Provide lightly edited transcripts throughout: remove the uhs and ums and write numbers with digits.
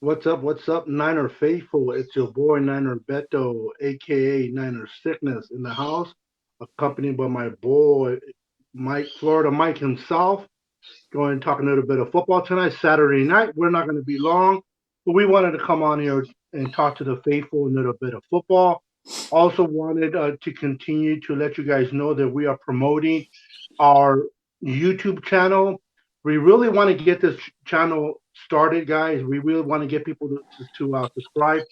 What's up, Niner Faithful? It's your boy Niner Beto, aka Niner Sickness, in the house, accompanied by my boy Mike, Florida Mike himself. Going to talk a little bit of football tonight, Saturday night. We're not going to be long, but we wanted to come on here and talk to the faithful a little bit of football. Also wanted to continue to let you guys know that we are promoting our YouTube channel. We really want to get this channel started, guys. We really want to get people to subscribe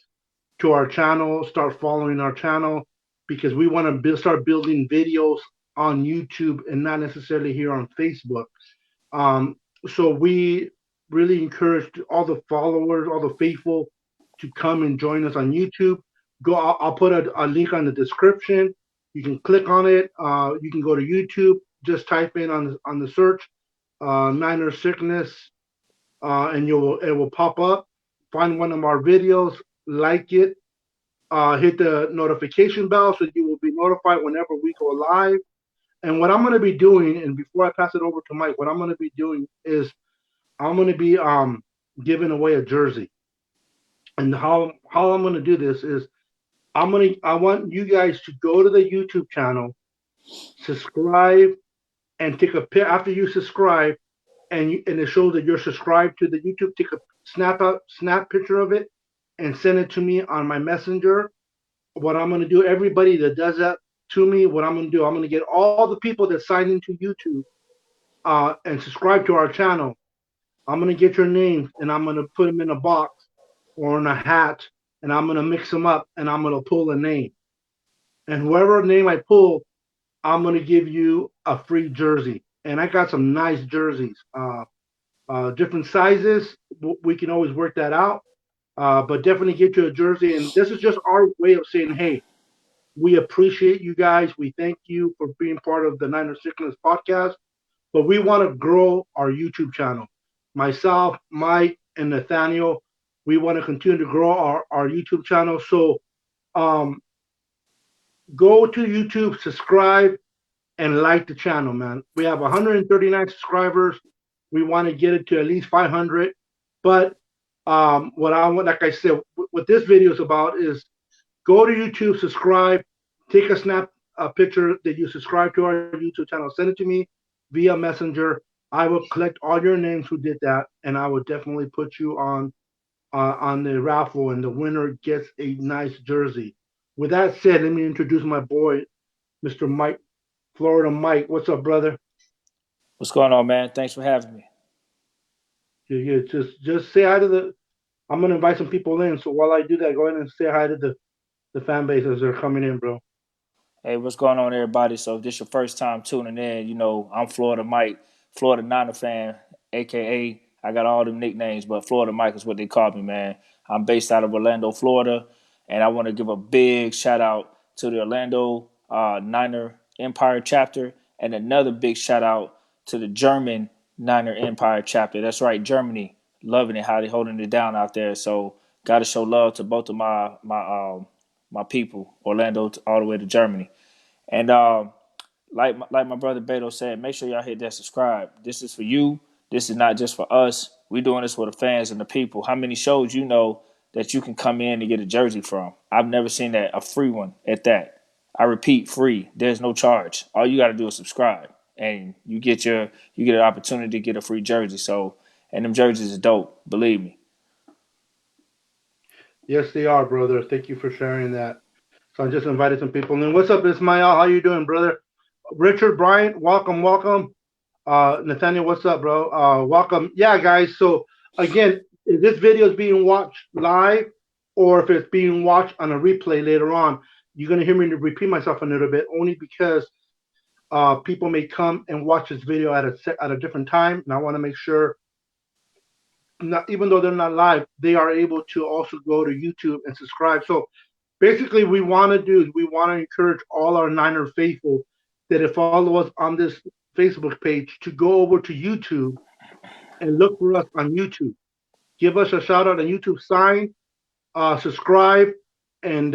to our channel, start following our channel, because we want to start building videos on YouTube and not necessarily here on Facebook. Um, so we really encourage all the followers, all the faithful, to come and join us on YouTube. Go, I'll put a link on the description. You can click on it. You can go to YouTube. Just type in on the search Niner Sickness, and it will pop up. Find one of our videos, like it, hit the notification bell so you will be notified whenever we go live. And what I'm going to be doing, and before I pass it over to Mike, what I'm going to be doing is I'm going to be giving away a jersey. And how I'm going to do this is I want you guys to go to the YouTube channel, subscribe, and take a pic after you subscribe, and it shows that you're subscribed to the YouTube. Take a snap picture of it, and send it to me on my messenger. What I'm going to do, everybody that does that to me, what I'm going to do, I'm going to get all the people that sign into YouTube and subscribe to our channel. I'm going to get your names and I'm going to put them in a box or in a hat, and I'm going to mix them up, and I'm going to pull a name. And whoever name I pull, I'm going to give you a free jersey. And I got some nice jerseys, different sizes. We can always work that out. But definitely get you a jersey. And this is just our way of saying, hey, we appreciate you guys. We thank you for being part of the Niner Sickness podcast. But we want to grow our YouTube channel. Myself, Mike, and Nathaniel, we want to continue to grow our YouTube channel. So um, go to YouTube, subscribe, and like the channel, man. We have 139 subscribers. We want to get it to at least 500. But what I want, like I said, what this video is about is go to YouTube, subscribe, take a picture that you subscribe to our YouTube channel, send it to me via Messenger. I will collect all your names who did that, and I will definitely put you on the raffle, and the winner gets a nice jersey. With that said, let me introduce my boy, Mr. Mike, Florida Mike. What's up, brother? What's going on, man? Thanks for having me. Just say hi to the. I'm gonna invite some people in. So while I do that, go ahead and say hi to the fan base as they're coming in, bro. Hey, what's going on, everybody? So, if this your first time tuning in, I'm Florida Mike, Florida Niner fan, aka I got all them nicknames, but Florida Mike is what they call me, man. I'm based out of Orlando, Florida, and I want to give a big shout out to the Orlando Niner Empire chapter, and another big shout out to the German Niner Empire chapter. That's right, Germany, loving it how they holding it down out there. So, got to show love to both of my people, Orlando all the way to Germany. And like my brother Beto said, make sure y'all hit that subscribe. This is for you. This is not just for us. We doing this for the fans and the people. How many shows you know that you can come in and get a jersey from? I've never seen that, a free one at that. I repeat, free. There's no charge. All you got to do is subscribe, and you get an opportunity to get a free jersey. So, and them jerseys are dope. Believe me. Yes, they are, brother. Thank you for sharing that. So I just invited some people in. What's up, Ismail? How you doing, brother? Richard Bryant, welcome, welcome. Nathaniel, what's up, bro? Welcome. Yeah, guys. So again, if this video is being watched live, or if it's being watched on a replay later on, you're gonna hear me repeat myself a little bit, only because people may come and watch this video at a different time, and I want to make sure, not, even though they're not live, they are able to also go to YouTube and subscribe. So basically, we want to do is we want to encourage all our Niner faithful that if follow us on this Facebook page to go over to YouTube and look for us on YouTube. Give us a shout out on YouTube, sign, subscribe, and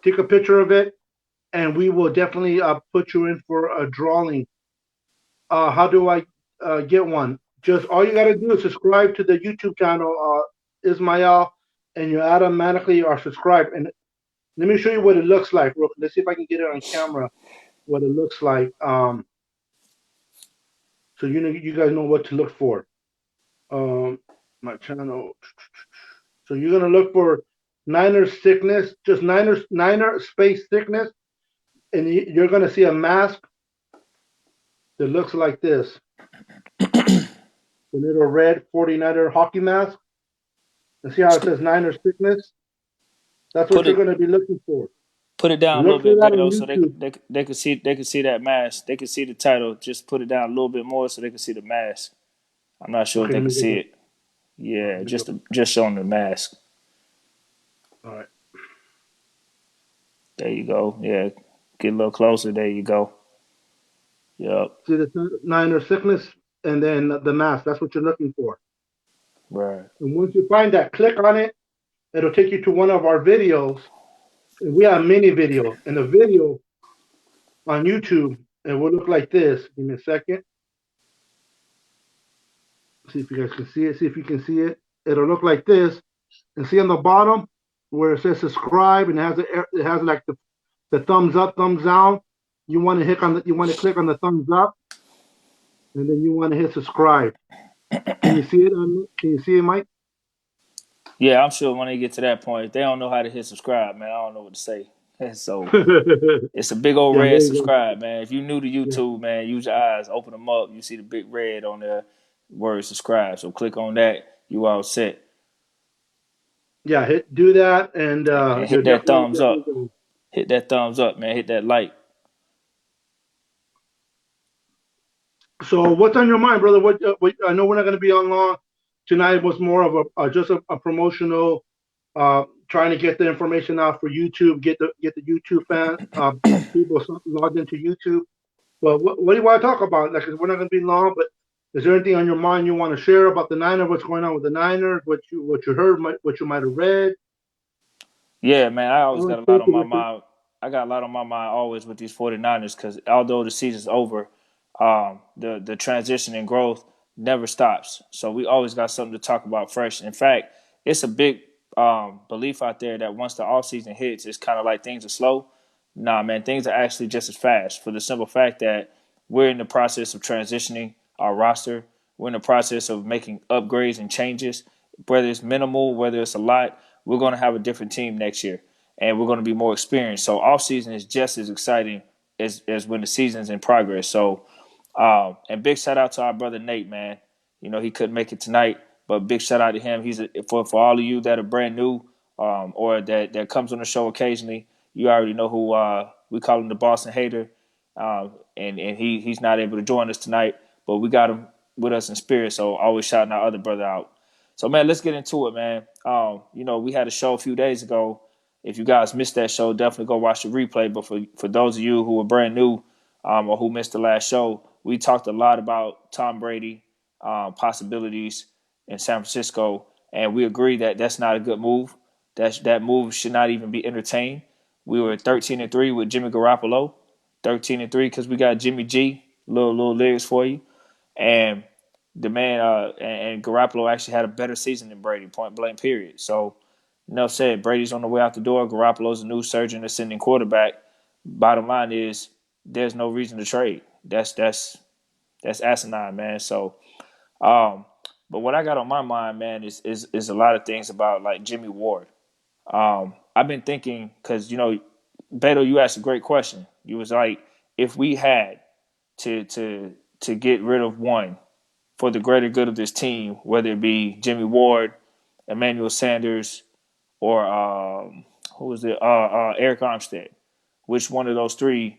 take a picture of it, and we will definitely put you in for a drawing. How do I get one? Just all you got to do is subscribe to the YouTube channel. Ismail, and you automatically are subscribed. And let me show you what it looks like. Let's see if I can get it on camera. What it looks like. So you guys know what to look for. My channel. So you're gonna look for Niner sickness, just Niner space sickness, and you're gonna see a mask that looks like this. The little red 49er hockey mask. And see how it says Niner sickness? That's what Put you're it gonna be looking for. put it down a little Look for bit, that on Beto, so YouTube. they could see that mask. They could see the title. Just put it down a little bit more so they can see the mask. I'm not sure if Okay, they let can me go see back. it. Yeah, Let me go. just showing the mask. All right. There you go. Yeah, get a little closer. There you go. Yep. See the Niner sickness and then the mask. That's what you're looking for. Right. And once you find that, click on it. It'll take you to one of our videos. And we have mini video. And the video on YouTube, it will look like this. Give me a second. See if you guys can see it. See if you can see it. It'll look like this. And see on the bottom where it says subscribe and it has like the thumbs up, thumbs down. You want to click on the thumbs up, and then you want to hit subscribe. Can you see it? Can you see it, Mike? Yeah, I'm sure when they get to that point, if they don't know how to hit subscribe, man, I don't know what to say. So it's a big old Yeah, red there you subscribe, man. If you're new to go. YouTube, man, use your eyes, open them up. You see the big red on the word subscribe. So click on that. You all set. Yeah, do that, and And you're hit that definitely thumbs definitely up. going. Hit that thumbs up, man. Hit that like. So, what's on your mind, brother? What I know we're not going to be on long tonight. Was more of just a promotional, trying to get the information out for YouTube, get the YouTube fan people logged into YouTube. But what do you want to talk about? Like, we're not going to be long, but is there anything on your mind you want to share about the Niners? What's going on with the Niners? What you heard? What you might have read? Yeah, man, I I always want got to a lot start on you my with that. mind. I got a lot on my mind always with these 49ers because although the season's over, the transition and growth never stops. So we always got something to talk about fresh. In fact, it's a big belief out there that once the off season hits, it's kind of like things are slow. Nah, man, things are actually just as fast for the simple fact that we're in the process of transitioning our roster. We're in the process of making upgrades and changes, whether it's minimal, whether it's a lot. We're going to have a different team next year, and we're going to be more experienced. So off season is just as exciting as when the season's in progress. So, and big shout out to our brother Nate, man. You know he couldn't make it tonight, but big shout out to him. For all of you that are brand new, or that comes on the show occasionally. You already know who we call him, the Boston Hater, and he's not able to join us tonight, but we got him with us in spirit. So always shouting our other brother out. So man, let's get into it, man. We had a show a few days ago. If you guys missed that show, definitely go watch the replay. But for those of you who are brand new or who missed the last show, we talked a lot about Tom Brady possibilities in San Francisco, and we agree that that's not a good move. That move should not even be entertained. We were 13-3 with Jimmy Garoppolo, 13-3 because we got Jimmy G. Little lyrics for you, and the man and Garoppolo actually had a better season than Brady, point blank, period. So, enough said. Brady's on the way out the door. Garoppolo's a new surgeon ascending quarterback. Bottom line is, there's no reason to trade. That's asinine, man. So, um, but what I got on my mind, man, is a lot of things about like Jimmy Ward. I've been thinking because Beto, you asked a great question. You was like, if we had to get rid of one for the greater good of this team, whether it be Jimmy Ward, Emmanuel Sanders, or who was it? Eric Armstead. Which one of those three?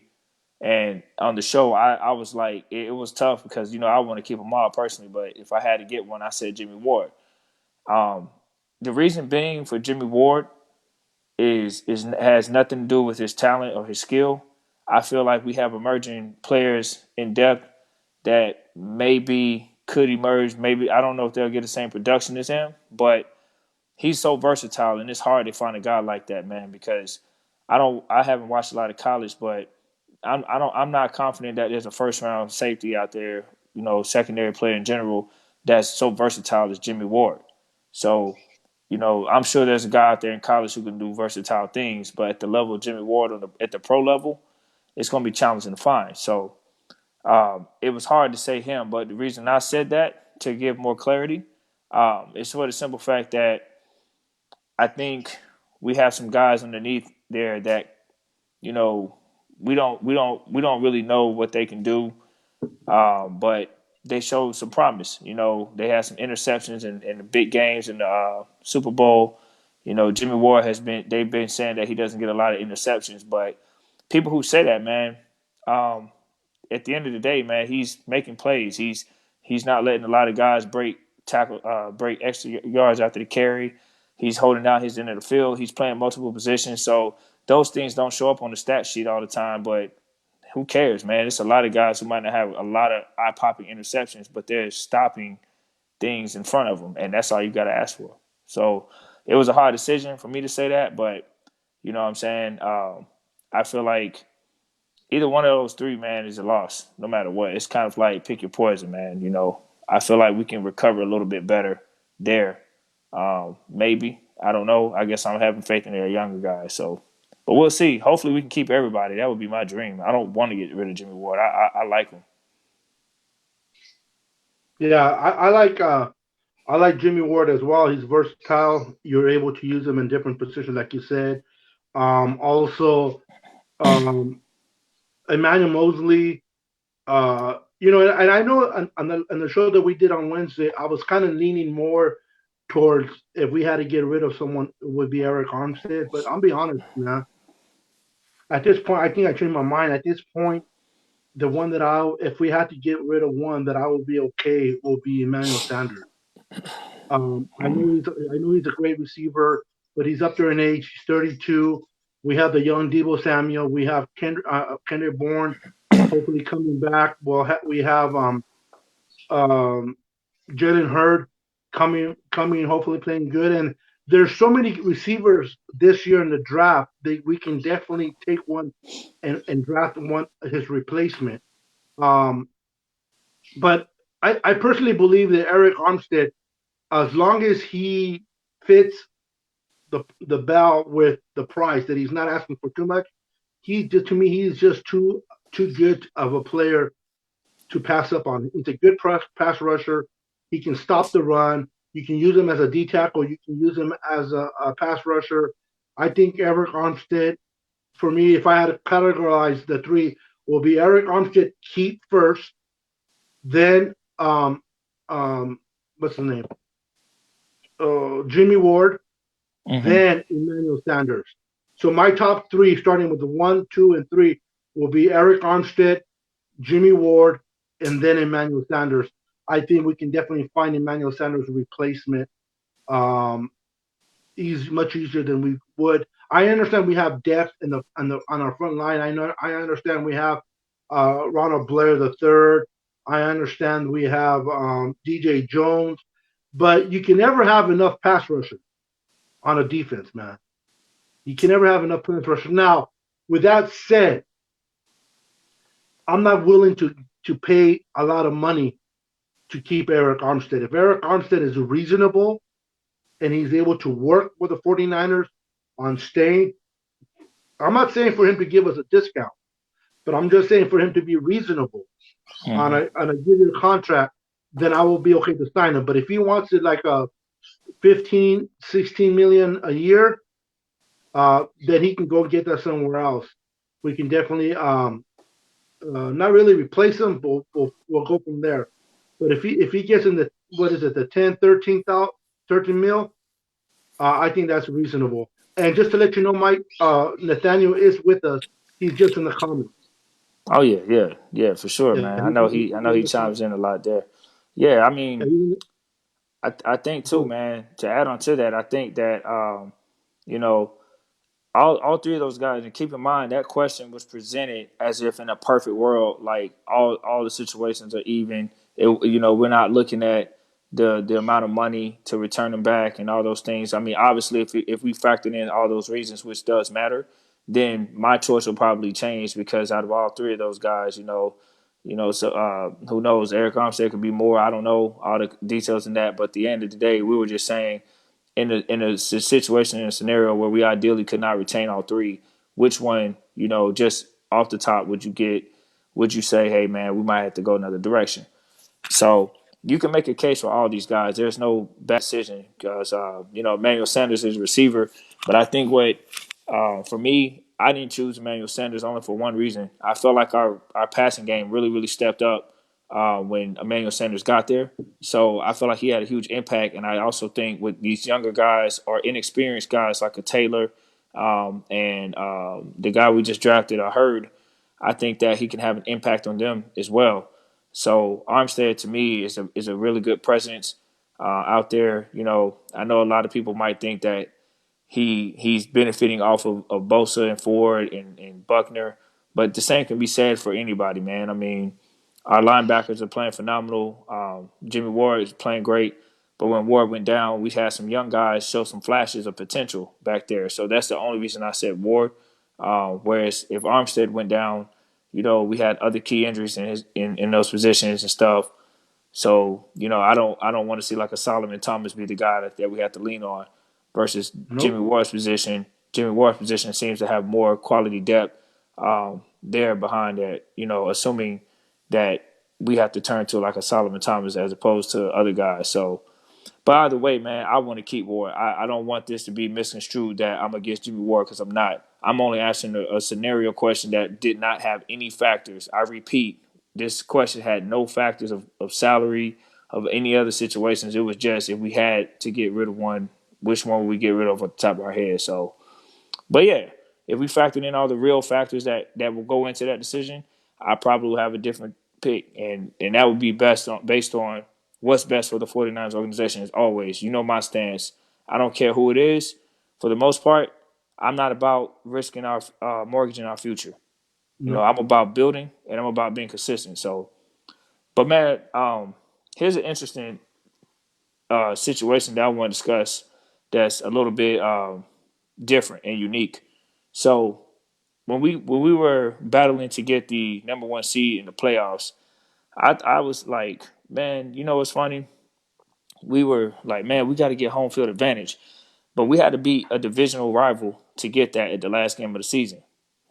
And on the show, I was like, it was tough because I want to keep them all personally, but if I had to get one, I said Jimmy Ward. Um, the reason being for Jimmy Ward is has nothing to do with his talent or his skill. I feel like we have emerging players in depth that maybe could emerge. Maybe I don't know if they'll get the same production as him, but he's so versatile, and it's hard to find a guy like that, man. Because I haven't watched a lot of college, but I'm not confident that there's a first round safety out there, secondary player in general that's so versatile as Jimmy Ward. So I'm sure there's a guy out there in college who can do versatile things, but at the level of Jimmy Ward at the pro level, it's going to be challenging to find. So it was hard to say him, but the reason I said that to give more clarity is for the simple fact that I think we have some guys underneath there that you know we don't really know what they can do, but they showed some promise. They had some interceptions in the big games in the Super Bowl. Jimmy Ward they've been saying that he doesn't get a lot of interceptions, but people who say that, man, um, at the end of the day, man, he's making plays. He's not letting a lot of guys break extra yards after the carry. He's holding down his end of the field. He's playing multiple positions. So those things don't show up on the stat sheet all the time, but who cares, man? It's a lot of guys who might not have a lot of eye popping interceptions, but they're stopping things in front of them, and that's all you got to ask for. So it was a hard decision for me to say that, but you know what I'm saying? I feel like either one of those three, man, is a loss, no matter what. It's kind of like pick your poison, man. I feel like we can recover a little bit better there. Maybe. I don't know. I guess I'm having faith in their younger guys. So, but we'll see. Hopefully, we can keep everybody. That would be my dream. I don't want to get rid of Jimmy Ward. I like him. Yeah, I like Jimmy Ward as well. He's versatile. You're able to use him in different positions, like you said. Also, um, Emmanuel Mosley. And I know on the show that we did on Wednesday, I was kind of leaning more towards if we had to get rid of someone, it would be Eric Armstead. But I'll be honest, man. At this point, I think I changed my mind. At this point, the one that if we had to get rid of one that I would be okay, will be Emmanuel Sanders. I know he's a great receiver, but he's up there in age. He's 32. We have the young Debo Samuel. We have Kendrick Bourne, hopefully coming back. We have um, Jalen Hurd coming, hopefully playing good. And there's so many receivers this year in the draft that we can definitely take one and draft one his replacement. Um, but I personally believe that Eric Armstead, as long as he fits the bell with the price, that he's not asking for too much, to me he's just too good of a player to pass up on. He's a good pass rusher. He can stop the run. You can use him as a D tackle. You can use him as a pass rusher. I think Eric Armstead, for me, if I had to categorize the three, will be Eric Armstead keep first, then um, what's his name? Jimmy Ward, Mm-hmm. then Emmanuel Sanders. So my top three, starting with the 1, 2, and 3, will be Eric Armstead, Jimmy Ward, and then Emmanuel Sanders. I think we can definitely find Emmanuel Sanders' replacement. Um, he's much easier than we would. I understand we have depth on our front line. I understand we have Ronald Blair the third. I understand we have DJ Jones, but you can never have enough pass rushers on a defense, man. You can never have enough pass rushers. Now, with that said, I'm not willing to pay a lot of money to keep Eric Armstead. If Eric Armstead is reasonable and he's able to work with the 49ers on staying, I'm not saying for him to give us a discount, but I'm just saying for him to be reasonable on Mm-hmm. a year contract, then I will be okay to sign him. But if he wants it like a 15, 16 million a year, then he can go get that somewhere else. We can definitely not really replace him, but we'll go from there. But if he gets in the what is it, the 10, 13 mil, I think that's reasonable. And just to let you know, Mike, Nathaniel is with us. He's just in the comments. Oh yeah, yeah, yeah, for sure, Yeah, man. I know he chimes in a lot there. Yeah, I yeah, mean, I think too, man. To add on to that, I think that you know, all three of those guys, and keep in mind that question was presented as if in a perfect world, like all the situations are even. We're not looking at the amount of money to return them back and all those things. I mean, obviously, if we factored in all those reasons, which does matter, then my choice will probably change because out of all three of those guys, so who knows? Eric Armstead could be more. I don't know all the details in that, but at the end of the day, we were just saying in a situation, in a scenario where we ideally could not retain all three, which one, just off the top, would you say, hey man, we might have to go another direction? So you can make a case for all these guys. There's no bad decision because Emmanuel Sanders is a receiver, but I think for me, I didn't choose Emmanuel Sanders only for one reason. I felt like our passing game really really stepped up when Emmanuel Sanders got there. So I feel like he had a huge impact, and I also think with these younger guys or inexperienced guys like a Taylor and the guy we just drafted, I think that he can have an impact on them as well. So Armstead to me is a really good presence out there. I know a lot of people might think that he's benefiting off of Bosa and Ford and Buckner, but the same can be said for anybody, man. I mean, our linebackers are playing phenomenal. Jimmy Ward is playing great, but when Ward went down, we had some young guys show some flashes of potential back there. So that's the only reason I said Ward. Whereas if Armstead went down, we had other key injuries in those positions and stuff. So I don't want to see like a Solomon Thomas be the guy that we have to lean on versus Nope. Jimmy Ward's position. Jimmy Ward's position seems to have more quality depth there behind that. Assuming that we have to turn to like a Solomon Thomas as opposed to other guys. So but either way, man, I want to keep Ward. I don't want this to be misconstrued that I'm against Jimmy Ward because I'm not. I'm only asking a scenario question that did not have any factors. I repeat, this question had no factors of salary, of any other situations. It was just if we had to get rid of one, which one would we get rid of at the top of our head? So but yeah, if we factored in all the real factors that will go into that decision, I probably will have a different pick, and that would be based on what's best for the 49ers organization. As always, my stance. I don't care who it is. For the most part, I'm not about risking our mortgaging our future. No. I'm about building and I'm about being consistent. So, but man, here's an interesting situation that I want to discuss. That's a little bit different and unique. So when we were battling to get the number one seed in the playoffs, I was like, man, what's funny? We were like, man, we got to get home field advantage, but we had to beat a divisional rival to get that at the last game of the season.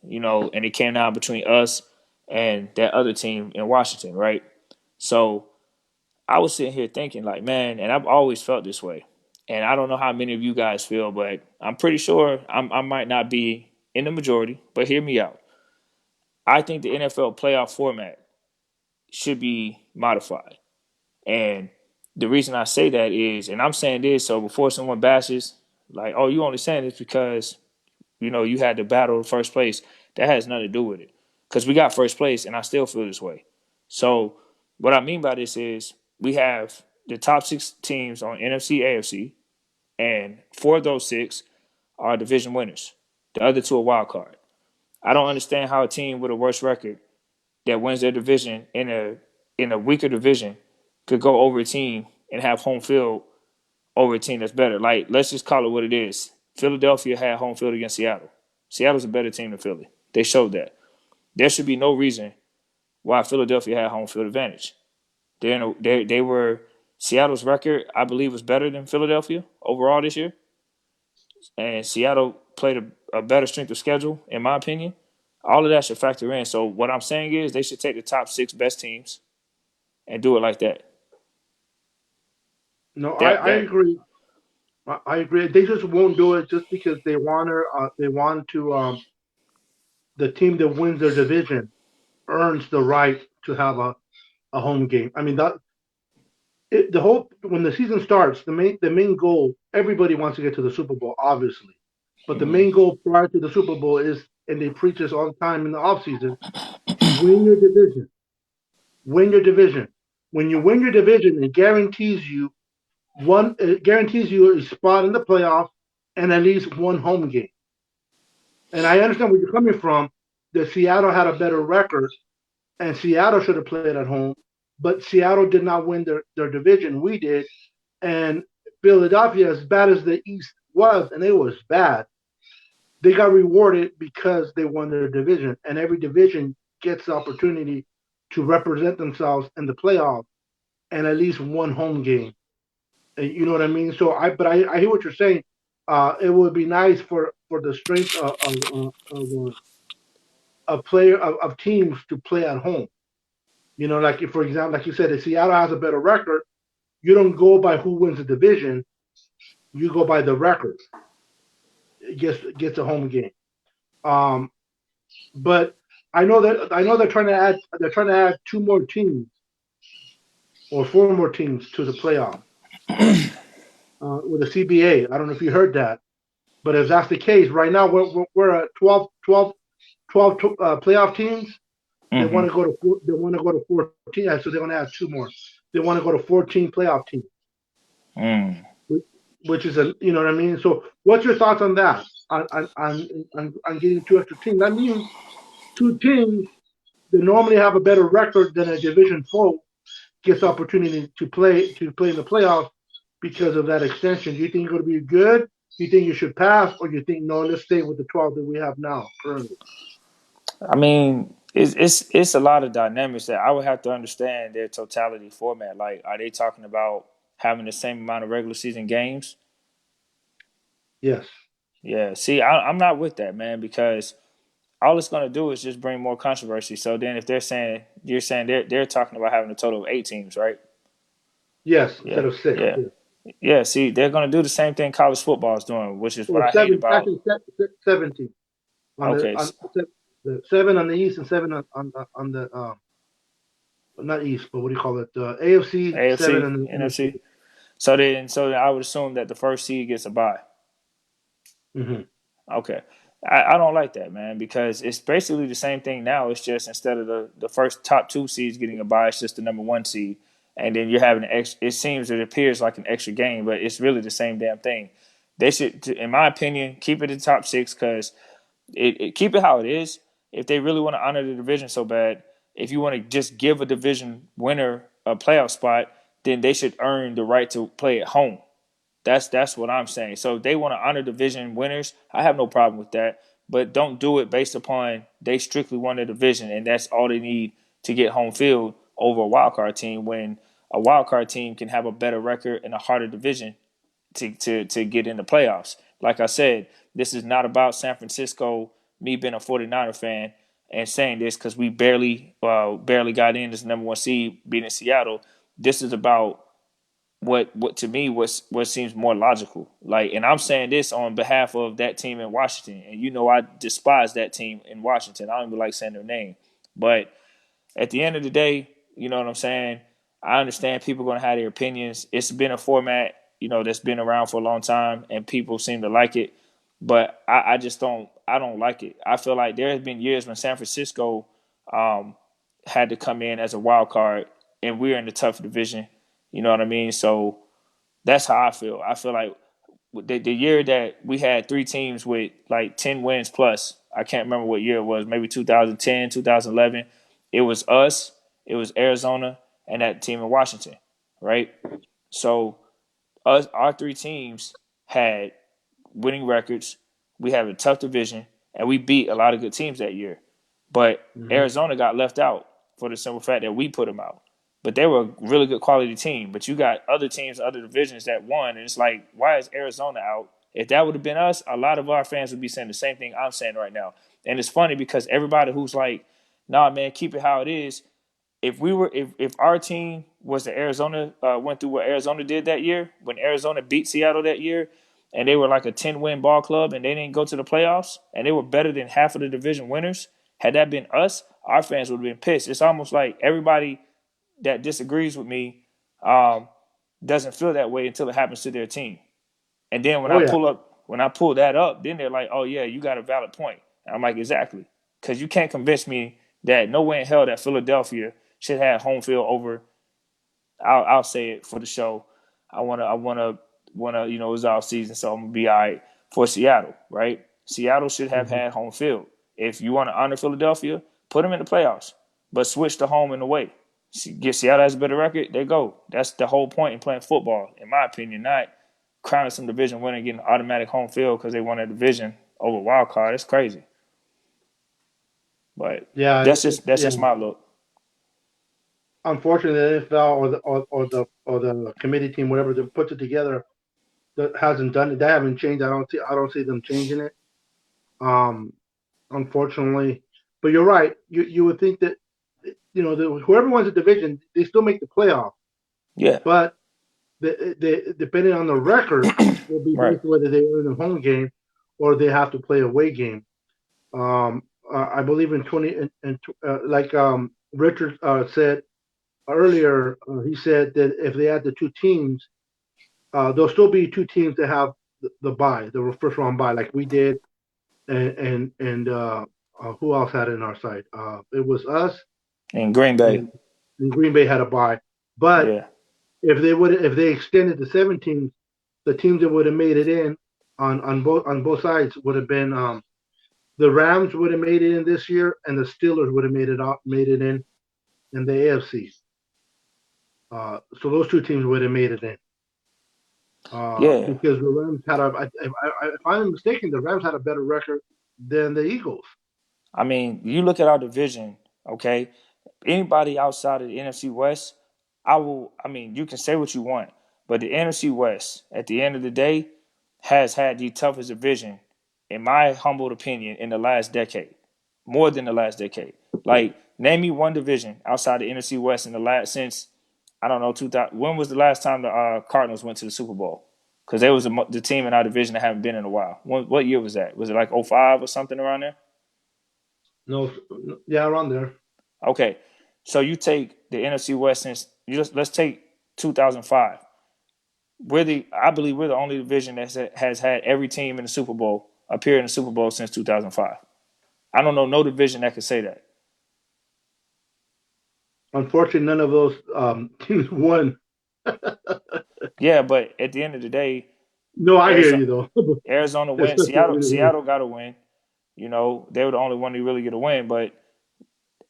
And it came down between us and that other team in Washington, right? So I was sitting here thinking, like, man, and I've always felt this way. And I don't know how many of you guys feel, but I'm pretty sure I might not be in the majority, but hear me out. I think the NFL playoff format should be modified. And the reason I say that is, and I'm saying this so before someone bashes, like, oh, you only saying this because, you had to battle first place. That has nothing to do with it. Because we got first place and I still feel this way. So what I mean by this is we have the top six teams on NFC, AFC, and four of those six are division winners. The other two are wild card. I don't understand how a team with a worse record that wins their division in a weaker division could go over a team and have home field over a team that's better. Like, let's just call it what it is. Philadelphia had home field against Seattle. Seattle's a better team than Philly. They showed that. There should be no reason why Philadelphia had home field advantage. They were Seattle's record, I believe, was better than Philadelphia overall this year, and Seattle played a better strength of schedule, in my opinion. All of that should factor in. So what I'm saying is they should take the top six best teams and do it like that. No, That I that agree. I agree. They just won't do it just because they want to the team that wins their division earns the right to have a home game. I mean the whole when the season starts, the main goal, everybody wants to get to the Super Bowl, obviously. But the mhm. main goal prior to the Super Bowl is, and they preach this all the time in the offseason, win your division. Win your division. When you win your division, it guarantees you a spot in the playoffs and at least one home game. And I understand where you're coming from. That Seattle had a better record, and Seattle should have played at home, but Seattle did not win their division. We did, and Philadelphia, as bad as the East was, and it was bad, they got rewarded because they won their division, and every division gets the opportunity to represent themselves in the playoffs and at least one home game. You know what I mean? So I hear what you're saying. It would be nice for the strength of player of teams to play at home. You know, like if, for example, like you said, if Seattle has a better record, you don't go by who wins the division. You go by the record. It gets a home game. Um, but I know they're trying to add two more teams or four more teams to the playoff with the CBA. I don't know if you heard that, but if that's the case, right now we're at 12 playoff teams. They Mm-hmm. want to go to they want to go to 14, so they're going to add two more. They want to go to 14 playoff teams, Mm. which is a you know what I mean. So, what's your thoughts on that? On getting two extra teams? That means two teams that normally have a better record than a division foe gets the opportunity to play in the playoffs because of that extension. Do you think it's going to be good? Do you think you should pass, or do you think no? Let's stay with the 12 that we have now currently. I mean, it's a lot of dynamics that I would have to understand their totality format. Like, are they talking about having the same amount of regular season games? Yes. Yeah. See, I'm not with that, man, because all it's going to do is just bring more controversy. So then, if you're saying they're talking about having a total of 8 teams, right? Yes. Instead Yeah, of six. yeah, Yeah. yeah. See, they're going to do the same thing college football is doing, which is what Or I hate seven. about. Actually, 17 on Okay, the seven on the east and seven on the not east, but what do you call it? AFC, seven AFC, on the NFC. NFC. So then I would assume that the first seed gets a bye. Mm-hmm. Okay. I don't like that, man, because it's basically the same thing now. It's just instead of the first top two seeds getting a bye, it's just the number one seed. And then you're having it seems it appears like an extra game, but it's really the same damn thing. They should, in my opinion, keep it in top six because keep it how it is. If they really want to honor the division so bad, if you want to just give a division winner a playoff spot, then they should earn the right to play at home. That's what I'm saying. So if they want to honor division winners, I have no problem with that. But don't do it based upon they strictly won the division and that's all they need to get home field over a wild card team when a wild card team can have a better record and a harder division to get in the playoffs. Like I said, this is not about San Francisco, me being a 49er fan and saying this because we barely got in as number one seed beating Seattle. This is about what to me what seems more logical. Like, and I'm saying this on behalf of that team in Washington. And you know I despise that team in Washington. I don't even like saying their name. But at the end of the day, you know what I'm saying? I understand people are gonna have their opinions. It's been a format, that's been around for a long time and people seem to like it. But I just don't like it. I feel like there has been years when San Francisco um, had to come in as a wild card and we're in the tough division. You know what I mean? So that's how I feel. I feel like the year that we had three teams with like 10 wins plus, I can't remember what year it was, maybe 2010, 2011. It was us, it was Arizona, and that team in Washington, right? So our three teams had winning records. We have a tough division, and we beat a lot of good teams that year. But Mm-hmm. Arizona got left out for the simple fact that we put them out. But they were a really good quality team. But you got other teams, other divisions that won, and it's like, why is Arizona out? If that would have been us, a lot of our fans would be saying the same thing I'm saying right now. And it's funny because everybody who's like, nah, man, keep it how it is, if our team was the Arizona went through what Arizona did that year when Arizona beat Seattle that year, and they were like a 10-win ball club and they didn't go to the playoffs and they were better than half of the division winners. Had that been us, our fans would have been pissed. It's almost like everybody that disagrees with me um, doesn't feel that way until it happens to their team. And then Oh yeah. when I pull that up, then they're like, "Oh yeah, you got a valid point." And I'm like, "Exactly," because you can't convince me that no way in hell that Philadelphia should have home field over. I'll say it for the show. I wanna it's off season, so I'm gonna be all right for Seattle, right? Seattle should have Mm-hmm. had home field. If you want to honor Philadelphia, put them in the playoffs, but switch the home and away. Get Seattle has a better record. They go. That's the whole point in playing football, in my opinion. Not crowning some division winner getting automatic home field because they won a division over wild card. It's crazy, but Yeah. that's just Yeah. my look. unfortunately, the NFL or the committee team, whatever that puts it together, that hasn't done it. They haven't changed. I don't see them changing it. Um, unfortunately, but you're right. You would think that whoever wins the division, they still make the playoff. Yeah, But depending on the record, will be right. based whether they win a home game or they have to play a away game. I believe in 20 and like Richard said earlier, he said that if they add the two teams, there'll still be two teams that have the bye, the first round bye, like we did, and who else had it in our side? It was us, In Green Bay. and Green Bay had a bye. But Yeah. if they extended the 17, the teams that would have made it in on both sides would have been the Rams would have made it in this year, and the Steelers would have made it in the AFC. So those two teams would have made it in. Yeah. Because the Rams had if I'm mistaken, the Rams had a better record than the Eagles. I mean, you look at our division, okay? Anybody outside of the NFC West, I mean, you can say what you want, but the NFC West, at the end of the day, has had the toughest division, in my humble opinion, in the last decade. More than the last decade. Like, name me one division outside the NFC West in the last since I don't know 2000. When was the last time the Cardinals went to the Super Bowl? Because they was the team in our division that haven't been in a while. What year was that? Was it like '05 or something around there? No, yeah, around there. Okay, so you take the NFC West since let's take 2005. I believe we're the only division that has had every team in the Super Bowl appear in the Super Bowl since 2005. I don't know no division that could say that. Unfortunately, none of those teams won. Yeah, but at the end of the day, No, I hear Arizona, you though. Arizona went. Especially Seattle got to win. You know, they were the only one to really get a win, but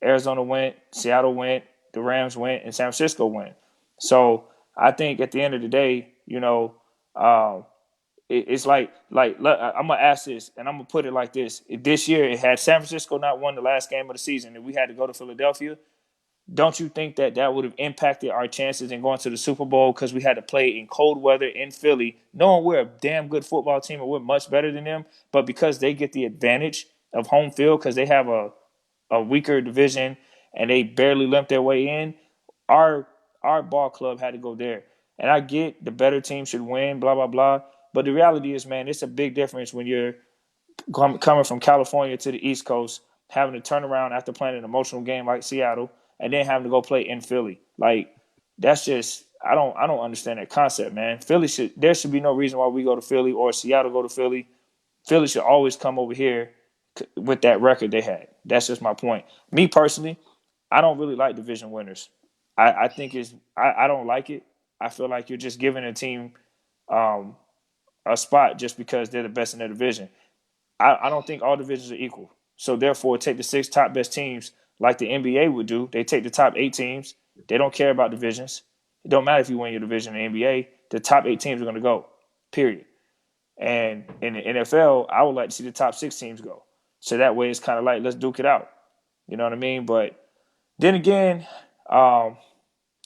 Arizona went, Seattle went, the Rams went, and San Francisco went. So I think at the end of the day, um, it's I'm gonna ask this, and I'm gonna put it like this: this year, it had San Francisco not won the last game of the season, and we had to go to Philadelphia. Don't you think that would have impacted our chances in going to the Super Bowl because we had to play in cold weather in Philly, knowing we're a damn good football team and we're much better than them, but because they get the advantage of home field because they have a weaker division and they barely limped their way in, our our ball club had to go there. And I get the better team should win, blah blah blah. But the reality is, man, it's a big difference when you're coming from California to the East Coast, having to turn around after playing an emotional game like Seattle, and then having to go play in Philly. Like that's just I don't understand that concept, man. There should be no reason why we go to Philly or Seattle go to Philly. Philly should always come over here with that record they had. That's just my point. Me personally, I don't really like division winners. I think I don't like it. I feel like you're just giving a team um, a spot just because they're the best in their division. I don't think all divisions are equal. So therefore, take the six top best teams like the NBA would do. They take the top 8 teams. They don't care about divisions. It don't matter if you win your division in the NBA. The top 8 teams are going to go. Period. And in the NFL, I would like to see the top 6 teams go. So that way, it's kind of like let's duke it out. You know what I mean? But then again, um,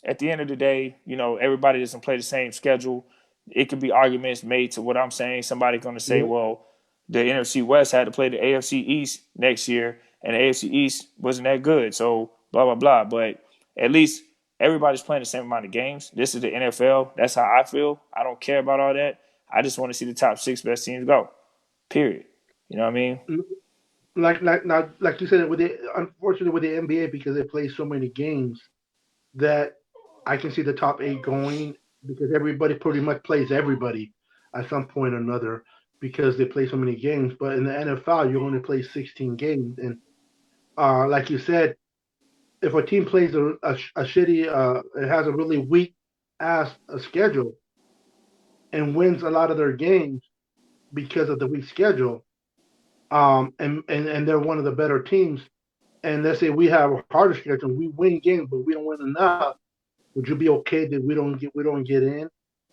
at the end of the day, everybody doesn't play the same schedule. It could be arguments made to what I'm saying. Somebody's going to say, Yep. well, the NFC West had to play the AFC East next year, and the AFC East wasn't that good. So blah blah blah. But at least everybody's playing the same amount of games. This is the NFL. That's how I feel. I don't care about all that. I just want to see the top 6 best teams go. Period. You know what I mean? Like you said, unfortunately with the NBA because they play so many games that I can see the top eight going because everybody pretty much plays everybody at some point or another because they play so many games. But in the NFL, you only play 16 games, and like you said, if a team plays a shitty, it has a really weak ass schedule and wins a lot of their games because of the weak schedule, and they're one of the better teams. And let's say we have a harder schedule, we win games, but we don't win enough. Would you be okay that we don't get in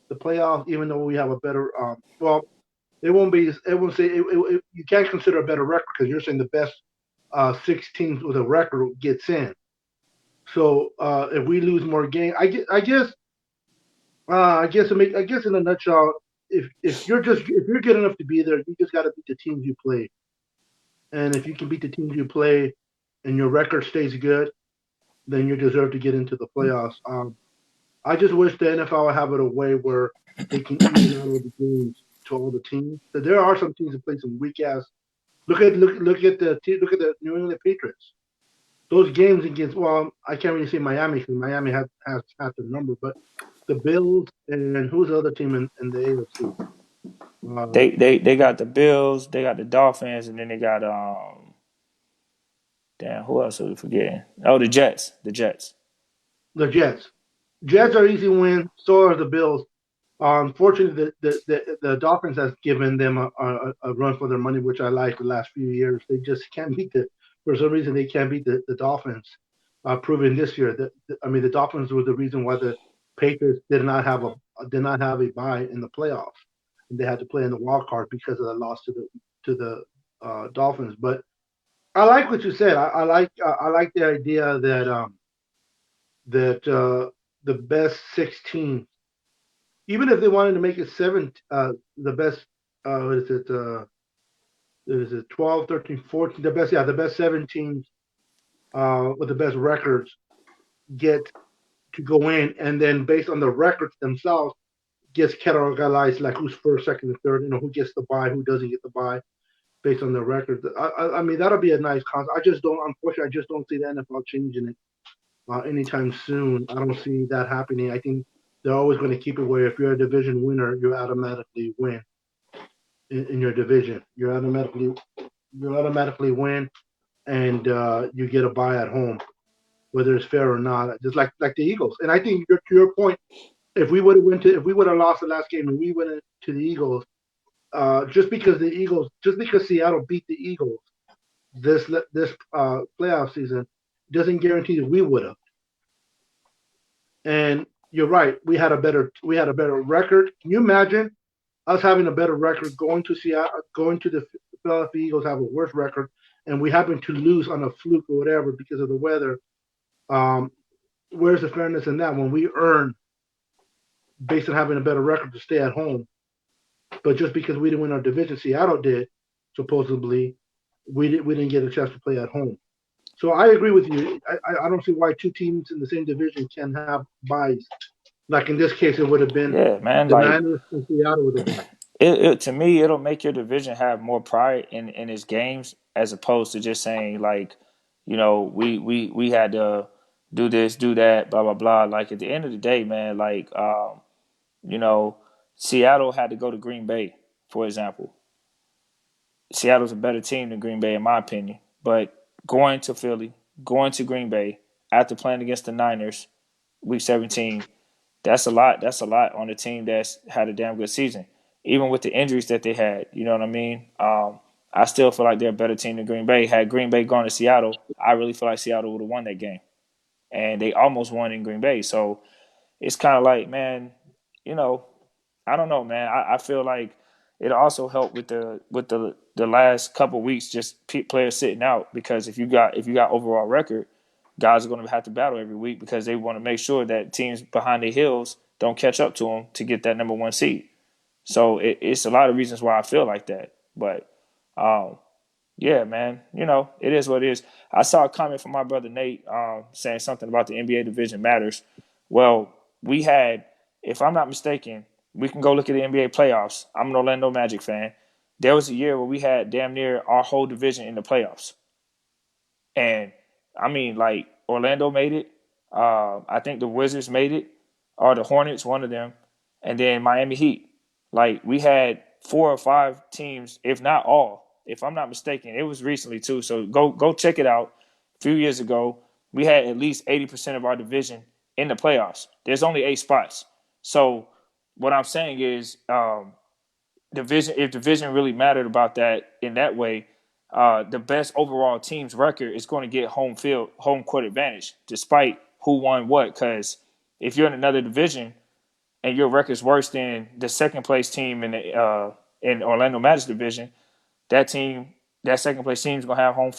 the playoffs, even though we have a better? Well, it won't be. It won't say you can't consider a better record because you're saying the best 6 teams with a record gets in. So if we lose more games, I guess in a nutshell, if you're good enough to be there, you just got to beat the teams you play. And if you can beat the teams you play, and your record stays good, then you deserve to get into the playoffs. I just wish the NFL would have it a way where they can even out all the games to all the teams. But there are some teams that play some weak ass. Look at the New England Patriots. Those games against, well, I can't really say Miami because Miami has had the number, but the Bills and who's the other team in the AFC? Uh, They got the Bills, they got the Dolphins, and then they got damn, who else are we forgetting? Oh, the Jets. The Jets. the Jets. Jets are easy win. So are the Bills. Unfortunately, the Dolphins has given them a run for their money, which I like the last few years. They just can't beat for some reason they can't beat the Dolphins. Proven this year that I mean the Dolphins were the reason why the Patriots did not have a bye in the playoffs, and they had to play in the wild card because of the loss to the Dolphins. But I like what you said. I like the idea that the best 16, even if they wanted to make it seven, the best, what is it 12, 13, 14, the best 17 with the best records get to go in, and then based on the records themselves, gets categorized like who's first, second, and third. Who gets the buy, who doesn't get the buy based on the records. I mean, that'll be a nice concept. Unfortunately, I just don't see the NFL changing it anytime soon. I don't see that happening. I think they're always going to keep it where if you're a division winner, you automatically win in your division. You automatically win, and you get a bye at home, whether it's fair or not. Just like the Eagles. And I think to your point, if we would have lost the last game and we went to the Eagles, just because Seattle beat the Eagles this playoff season, doesn't guarantee that we would have. And you're right, we had a better record. Can you imagine us having a better record going to Seattle, going to the Philadelphia Eagles have a worse record, and we happen to lose on a fluke or whatever because of the weather? Um, where's the fairness in that when we earn based on having a better record to stay at home? But just because we didn't win our division, Seattle did supposedly. We didn't get a chance to play at home. So I agree with you. I don't see why two teams in the same division can have buys. Like in this case, it would have been Yeah, man. the Like Niners and Seattle with a bye. to me, it'll make your division have more pride in its games as opposed to just saying like, we had to do this, do that, blah blah blah. Like at the end of the day, man, like you know, Seattle had to go to Green Bay, for example. Seattle's a better team than Green Bay, in my opinion. But going to Philly, going to Green Bay after playing against the Niners, Week 17, that's a lot. That's a lot on a team that's had a damn good season, even with the injuries that they had. You know what I mean? I still feel like they're a better team than Green Bay. Had Green Bay gone to Seattle, I really feel like Seattle would have won that game, and they almost won in Green Bay. So it's kind of like, man, you know, I don't know, man. I feel like it also helped with the last couple of weeks, just players sitting out because if you got overall record, guys are going to have to battle every week because they want to make sure that teams behind the hills don't catch up to them to get that number one seed. So it's a lot of reasons why I feel like that, but um, yeah, man, it is what it is. I saw a comment from my brother Nate saying something about the NBA division matters. Well, we had, if I'm not mistaken, we can go look at the NBA playoffs. I'm an Orlando Magic fan. There was a year where we had damn near our whole division in the playoffs. And I mean, like, Orlando made it. I think the Wizards made it, or the Hornets, one of them, and then Miami Heat. Like, we had 4 or 5 teams, if not all, if I'm not mistaken. It was recently too, so go check it out. A few years ago, we had at least 80% of our division in the playoffs. There's only 8 spots. So what I'm saying is, division if division really mattered about that in that way, the best overall team's record is going to get home court advantage, despite who won what. Because if you're in another division and your record's worse than the second place team in Orlando Magic division, that team, that second place team is going to have home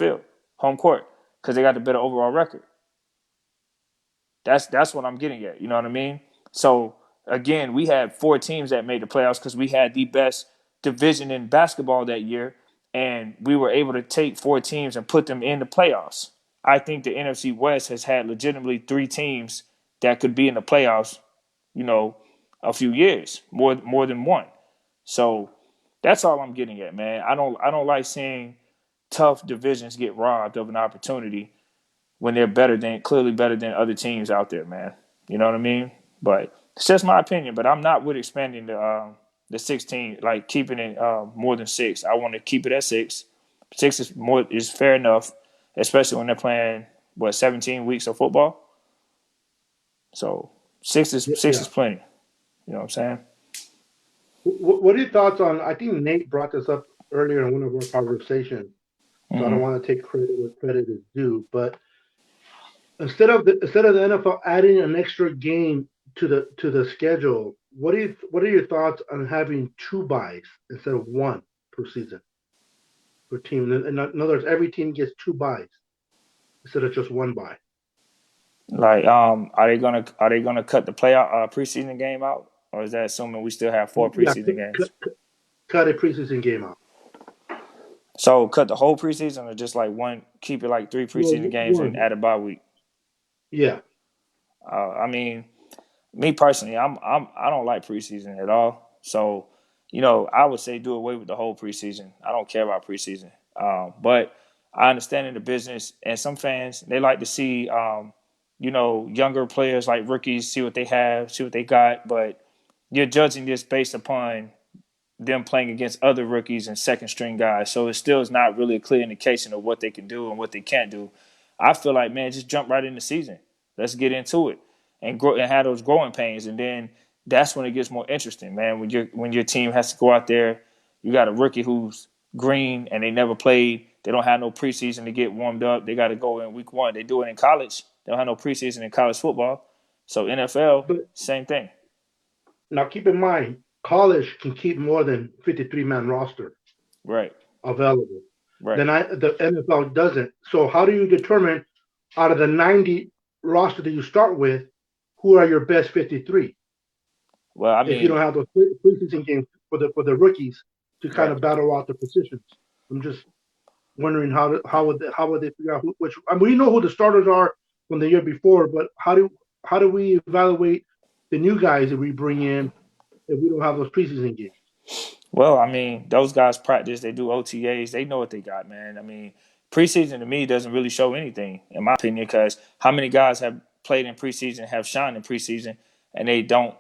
court, because they got the better overall record. That's what I'm getting at. You know what I mean? So again, we had 4 teams that made the playoffs because we had the best division in basketball that year, and we were able to take 4 teams and put them in the playoffs. I think the NFC West has had legitimately 3 teams that could be in the playoffs, you know, a few years, more than one. So that's all I'm getting at, man. I don't like seeing tough divisions get robbed of an opportunity when they're clearly better than other teams out there, man. You know what I mean? But it's just my opinion. But I'm not with expanding the 16, like keeping it more than 6. I want to keep it at 6. 6 is fair enough, especially when they're playing 17 weeks of football. So six Yeah. is plenty. You know what I'm saying? What are your thoughts on? I think Nate brought this up earlier in one of our conversations, so I don't Mm-hmm. want to take credit where credit is due. But instead of the NFL adding an extra game to the schedule, what are your thoughts on having 2 buys instead of one per season per team? In other words, every team gets 2 buys instead of just 1 buy. Like, are they gonna cut the playoff preseason game out, or is that assuming we still have 4 Yeah, preseason games? cut a preseason game out. So cut the whole preseason, or just like one, keep it like 3 preseason Well, games and one. add a bye week. Yeah, I mean, me personally, I don't like preseason at all. So, I would say do away with the whole preseason. I don't care about preseason. But I understand in the business, and some fans they like to see, younger players like rookies, see what they have, see what they got. But you're judging this based upon them playing against other rookies and second string guys. So it still is not really a clear indication of what they can do and what they can't do. I feel like, man, just jump right in the season. Let's get into it and grow and have those growing pains, and then that's when it gets more interesting, man. When your team has to go out there, you got a rookie who's green and they never played. They don't have no preseason to get warmed up. They got to go in week 1. They do it in college. They don't have no preseason in college football. So NFL, but same thing. now keep in mind, college can keep more than 53-man roster Right. available. Right. The NFL doesn't. So how do you determine out of the 90 roster that you start with, who are your best 53? Well, I If you mean, don't have those preseason games for the rookies to kind right. of battle out the positions, I'm just wondering how would they figure out which? I mean, we know who the starters are from the year before, but how do we evaluate the new guys that we bring in if we don't have those preseason games? Well, I mean, those guys practice. They do OTAs. They know what they got, man. I mean, preseason to me doesn't really show anything, in my opinion, because how many guys have played in preseason, have shined in preseason, and they don't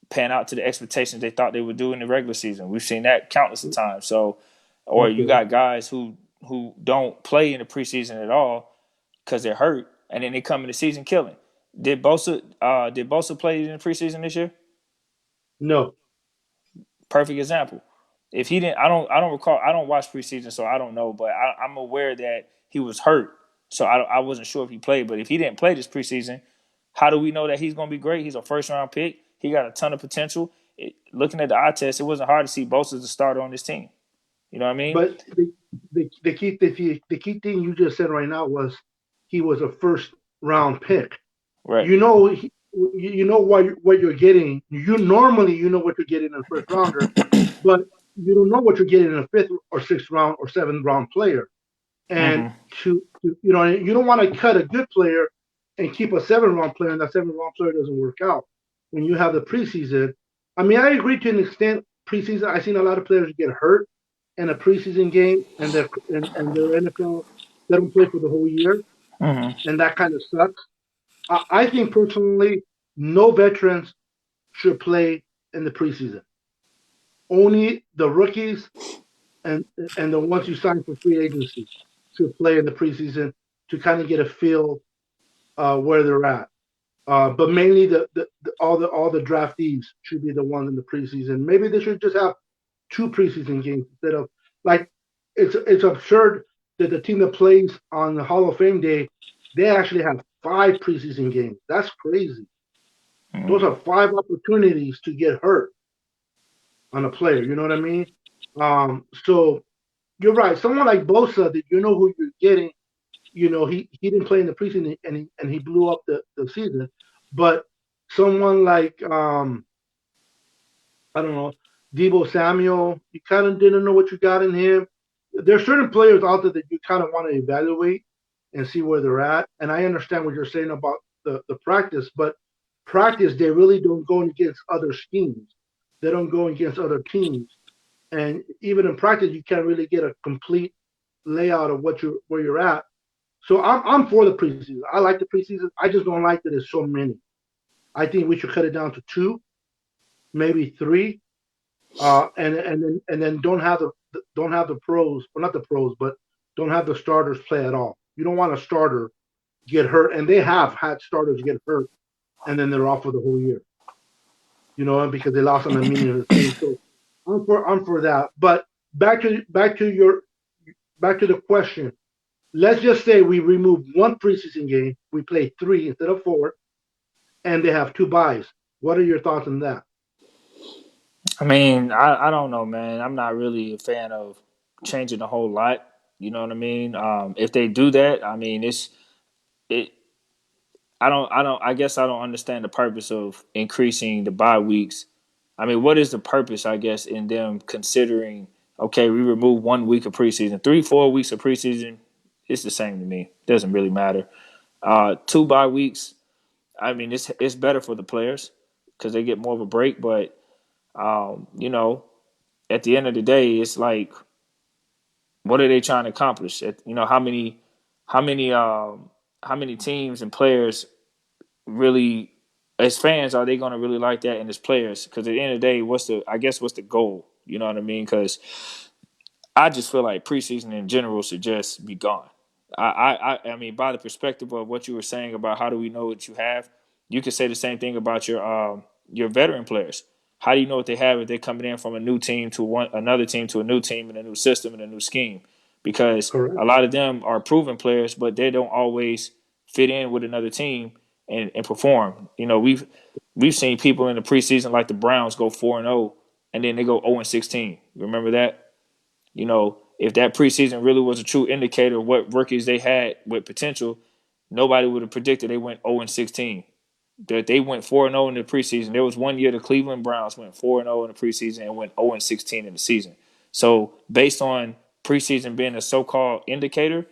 pan out to the expectations they thought they would do in the regular season. We've seen that countless of times. So, or you Okay, got guys who don't play in the preseason at all because they're hurt, and then they come in the season killing. Did Bosa play in the preseason this year? no, Perfect example. If he didn't, I don't recall. I don't watch preseason, so I don't know. But I'm aware that he was hurt, so I wasn't sure if he played. But if he didn't play this preseason, how do we know that he's going to be great? He's a first round pick. He got a ton of potential. Looking at the eye test, it wasn't hard to see Bosa as a starter on this team. You know what I mean? but the key thing you just said right now was he was a first round pick. Right. You know you know what you're getting. You normally you know what you're getting in a first rounder, but you don't know what you're getting in a fifth or sixth round or seventh round player. And Mm-hmm. you don't want to cut a good player and keep a 7 round player, and that 7 round player doesn't work out when you have the preseason. I mean, I agree to an extent. Preseason, I've seen a lot of players get hurt in a preseason game, and their NFL they don't play for the whole year, Mm-hmm. and that kind of sucks. I think personally, no veterans should play in the preseason. Only the rookies and the ones you sign for free agency should play in the preseason to kind of get a feel where they're at. But mainly all the draftees should be the ones in the preseason. Maybe they should just have 2 preseason games instead of like it's absurd that the team that plays on the Hall of Fame day they actually have 5 preseason games. That's crazy. Those Mm-hmm. are 5 opportunities to get hurt on a player. You know what I mean? So you're right. Someone like Bosa, that you know who you're getting. he didn't play in the preseason and he blew up the season. But someone like I don't know, Debo Samuel, you kind of didn't know what you got in him. There's certain players out there that you kind of want to evaluate and see where they're at. And I understand what you're saying about the practice, but practice they really don't go against other schemes. They don't go against other teams. And even in practice, you can't really get a complete layout of what you where you're at. So I'm for the preseason. I like the preseason. I just don't like that there's so many. I think we should cut it down to two, maybe three, and then don't have the pros, or not the pros, but don't have the starters play at all. You don't want a starter get hurt, and they have had starters get hurt, and then they're off for the whole year. Because they lost on the meaning of the team. So I'm for that. But back to the question. Let's just say we remove one preseason game, we play three instead of four, and they have two buys. What are your thoughts on that? I mean, I don't know, man. I'm not really a fan of changing a whole lot. You know what I mean? If they do that, I mean, it. I guess I don't understand the purpose of increasing the bye weeks. I mean, what is the purpose? I guess in them considering, okay, we remove 1 week of preseason, 3, 4 weeks of preseason. It's the same to me. Doesn't really matter. Two bye weeks. I mean, it's better for the players because they get more of a break. But you know, at the end of the day, it's like, what are they trying to accomplish? How many, how many teams and players really, as fans, are they going to really like that? And as players, because at the end of the day, what's the goal? You know what I mean? Because I just feel like preseason in general should just be gone. I mean, by the perspective of what you were saying about how do we know what you have, you could say the same thing about your veteran players. How do you know what they have if they're coming in from a new team to another team to a new team and a new system and a new scheme? Because Correct. a lot of them are proven players, but they don't always fit in with another team and perform. We've seen people in the preseason like the Browns go 4-0 and then they go 0-16. Remember that? If that preseason really was a true indicator of what rookies they had with potential, nobody would have predicted they went 0-16. That they went 4-0 in the preseason. There was one year the Cleveland Browns went 4-0 in the preseason and went 0-16 in the season. So based on preseason being a so-called indicator,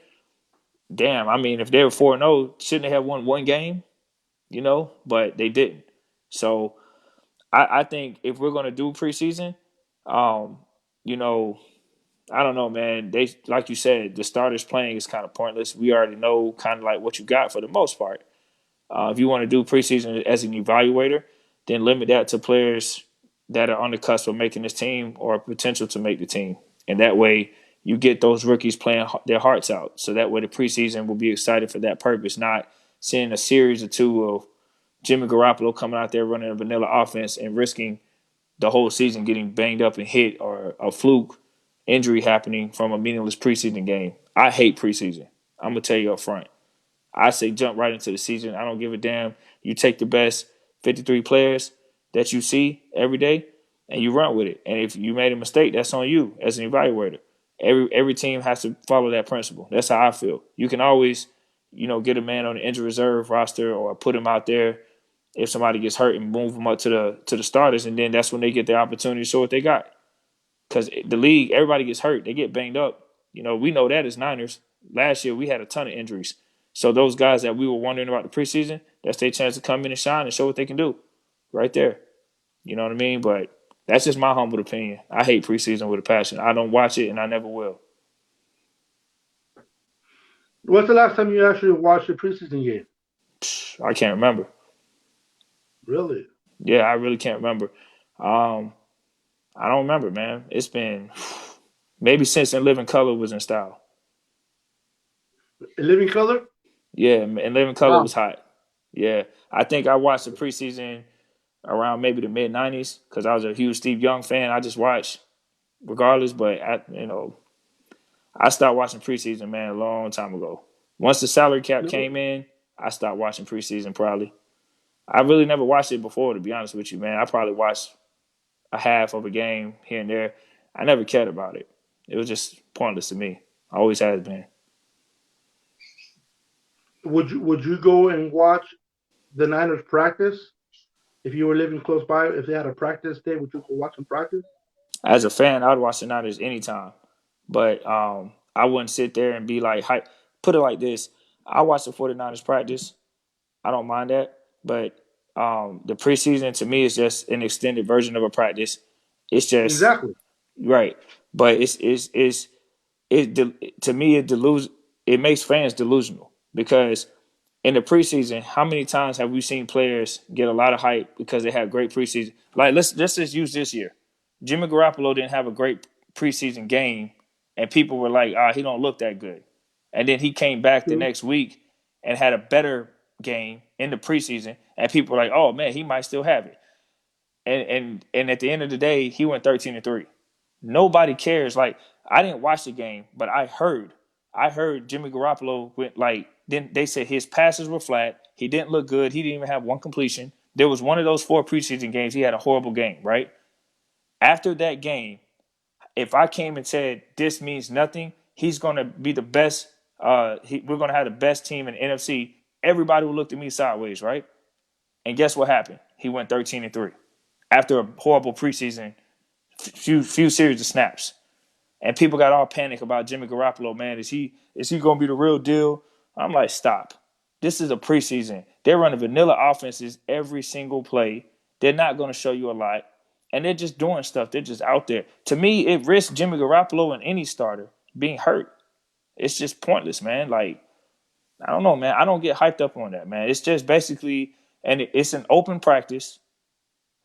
damn, I mean, if they were 4-0, shouldn't they have won one game? But they didn't. So I think if we're gonna do preseason, um, you know, I don't know, man. They, like you said, the starters playing is kind of pointless. We already know kind of like what you got for the most part. If you want to do preseason as an evaluator, then limit that to players that are on the cusp of making this team or potential to make the team, and that way you get those rookies playing their hearts out. So that way the preseason will be excited for that purpose, not seeing a series or two of Jimmy Garoppolo coming out there running a vanilla offense and risking the whole season getting banged up and hit, or a fluke injury happening from a meaningless preseason game. I hate preseason. I'm gonna tell you up front. I say jump right into the season. I don't give a damn. You take the best 53 players that you see every day and you run with it. And if you made a mistake, that's on you as an evaluator. Every team has to follow that principle. That's how I feel. You can always, get a man on the injury reserve roster or put him out there if somebody gets hurt and move them up to the starters, and then that's when they get the opportunity to show what they got. Because the league, everybody gets hurt, they get banged up. We know that as Niners. Last year we had a ton of injuries, so those guys that we were wondering about the preseason, that's their chance to come in and shine and show what they can do, right there. You know what I mean? But that's just my humble opinion. I hate preseason with a passion. I don't watch it, and I never will. What's the last time you actually watched a preseason game? I can't remember. Really? Yeah, I really can't remember. Um, I don't remember, man. It's been maybe since In Living Color was in style. In living color? Yeah, and Living Color Wow. was hot. Yeah, I think I watched the preseason around maybe the mid '90s because I was a huge Steve Young fan. I just watched regardless, but I stopped watching preseason, man, a long time ago. Once the salary cap No. came in, I stopped watching preseason. Probably, I really never watched it before, to be honest with you, man. I probably watched a half of a game here and there. I never cared about it. It was just pointless to me. Always has been. Would you go and watch the Niners practice if you were living close by? If they had a practice day, would you go watch them practice? As a fan, I'd watch the Niners anytime, but I wouldn't sit there and be like hype. Put it like this: I watch the 49ers practice. I don't mind that, but the preseason to me is just an extended version of a practice. It's just Exactly. right, but to me it makes fans delusional because in the preseason, how many times have we seen players get a lot of hype because they have great preseason? Like let's just use this year. Jimmy Garoppolo didn't have a great preseason game, and people were like, he don't look that good. And then he came back the True. next week and had a better game in the preseason, and people were like, oh man, he might still have it. And at the end of the day, he went 13-3. Nobody cares. Like I didn't watch the game, but I heard Jimmy Garoppolo went like then they said his passes were flat. He didn't look good. He didn't even have one completion. There was one of those 4 preseason games. He had a horrible game, right? After that game, if I came and said this means nothing, he's gonna be the best. We're gonna have the best team in the NFC. Everybody would look at me sideways, right? And guess what happened? He went 13-3 after a horrible preseason, few series of snaps. And people got all panic about Jimmy Garoppolo. Man, is he going to be the real deal? I'm like, stop. This is a preseason. They're running vanilla offenses every single play. They're not going to show you a lot, and they're just doing stuff. They're just out there. To me, it risks Jimmy Garoppolo and any starter being hurt. It's just pointless, man. Like I don't know, man. I don't get hyped up on that, man. It's just basically, and it's an open practice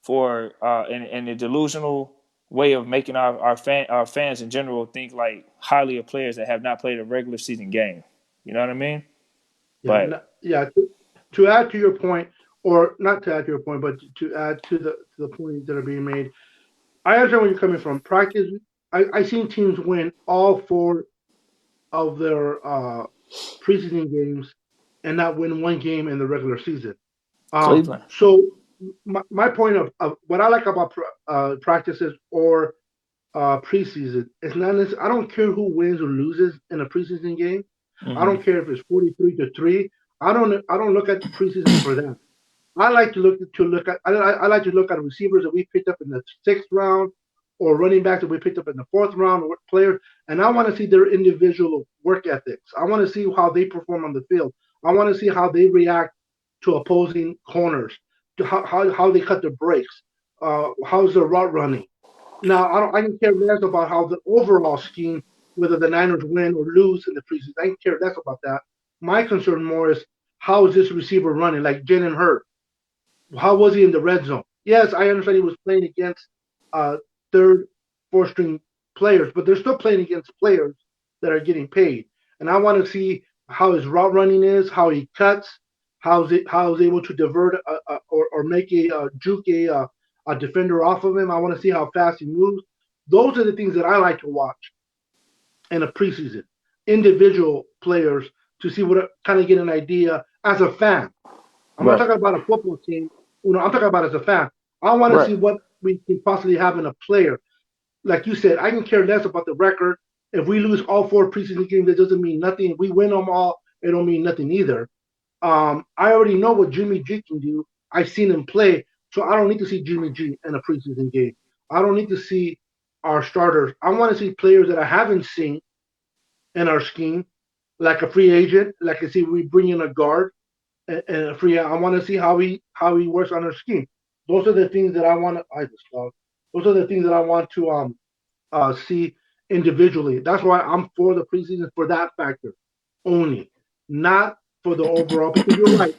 for and a delusional way of making our fans in general think like highly of players that have not played a regular season game. You know what I mean? Yeah. But Yeah. To add to your point, or not to add to your point, but to add to the points that are being made, I understand where you're coming from. Practice. I seen teams win all four of their preseason games and not win one game in the regular season. Cleveland, So my point of what I like about practices or preseason is not necessarily, I don't care who wins or loses in a preseason game. I mm-hmm. don't care if it's 43-3. I don't look at preseason for that. I like I like to look at receivers that we picked up in the 6th round, or running backs that we picked up in the 4th round, or players, and I want to see their individual work ethics. I want to see how they perform on the field. I want to see how they react to opposing corners, to how they cut their breaks, how's their route running. Now I can care less about how the overall scheme, whether the Niners win or lose in the preseason. I can care less about that. My concern more is how is this receiver running, like Jalen Hurd. How was he in the red zone? Yes, I understand he was playing against uh, third, fourth string players, but they're still playing against players that are getting paid. And I want to see how his route running is, how he cuts, how is able to divert or make juke a defender off of him. I want to see how fast he moves. Those are the things that I like to watch in a preseason. Individual players to see what kind of get an idea as a fan. I'm not right, talking about a football team. I'm talking about as a fan. I want to right. see what we can possibly have in a player. Like you said, I can care less about the record. If we lose all 4 preseason games, that doesn't mean nothing. If we win them all, it don't mean nothing either. I already know what Jimmy G can do. I've seen him play, so I don't need to see Jimmy G in a preseason game. I don't need to see our starters. I want to see players that I haven't seen in our scheme, like a free agent. Like I see, we bring in a guard and a free. I want to see how he works on our scheme. Those are the things that I want to. I just love. Those are the things that I want to see individually. That's why I'm for the preseason for that factor only, not for the overall. Because you're right.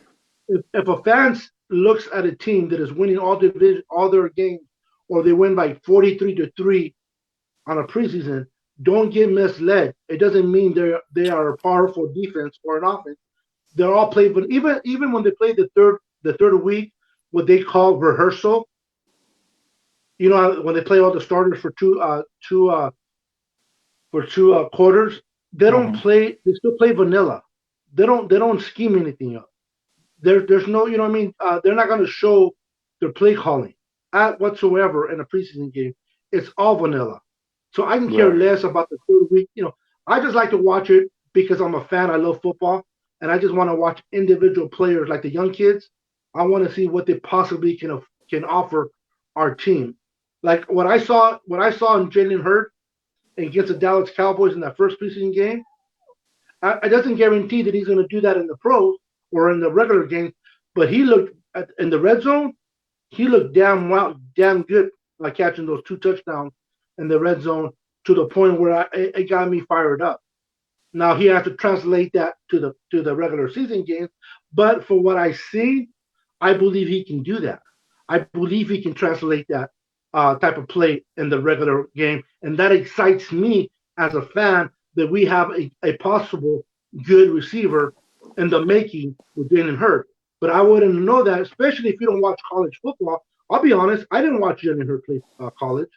If a fan looks at a team that is winning all their games, or they win by 43-3 on a preseason, don't get misled. It doesn't mean they are a powerful defense or an offense. They're all played, but even when they play the third week, what they call rehearsal. When they play all the starters for two quarters, they don't Mm-hmm. play. They still play vanilla. They don't scheme anything up. There's no, what I mean. They're not going to show their play calling at whatsoever in a preseason game. It's all vanilla. So I can care Right. less about the third week. I just like to watch it because I'm a fan. I love football. and I just want to watch individual players like the young kids. I want to see what they possibly can offer our team. Like what I saw in Jalen Hurts against the Dallas Cowboys in that first preseason game. It doesn't guarantee that he's going to do that in the pros or in the regular game, but he looked in the red zone. He looked damn well, damn good, like catching those 2 touchdowns in the red zone to the point where it got me fired up. Now he has to translate that to the regular season games, but for what I see, I believe he can do that. I believe he can translate that type of play in the regular game, and that excites me as a fan that we have a possible good receiver in the making with Jalen Hurts. But I wouldn't know that, especially if you don't watch college football. I'll be honest, I didn't watch Jalen Hurts play college.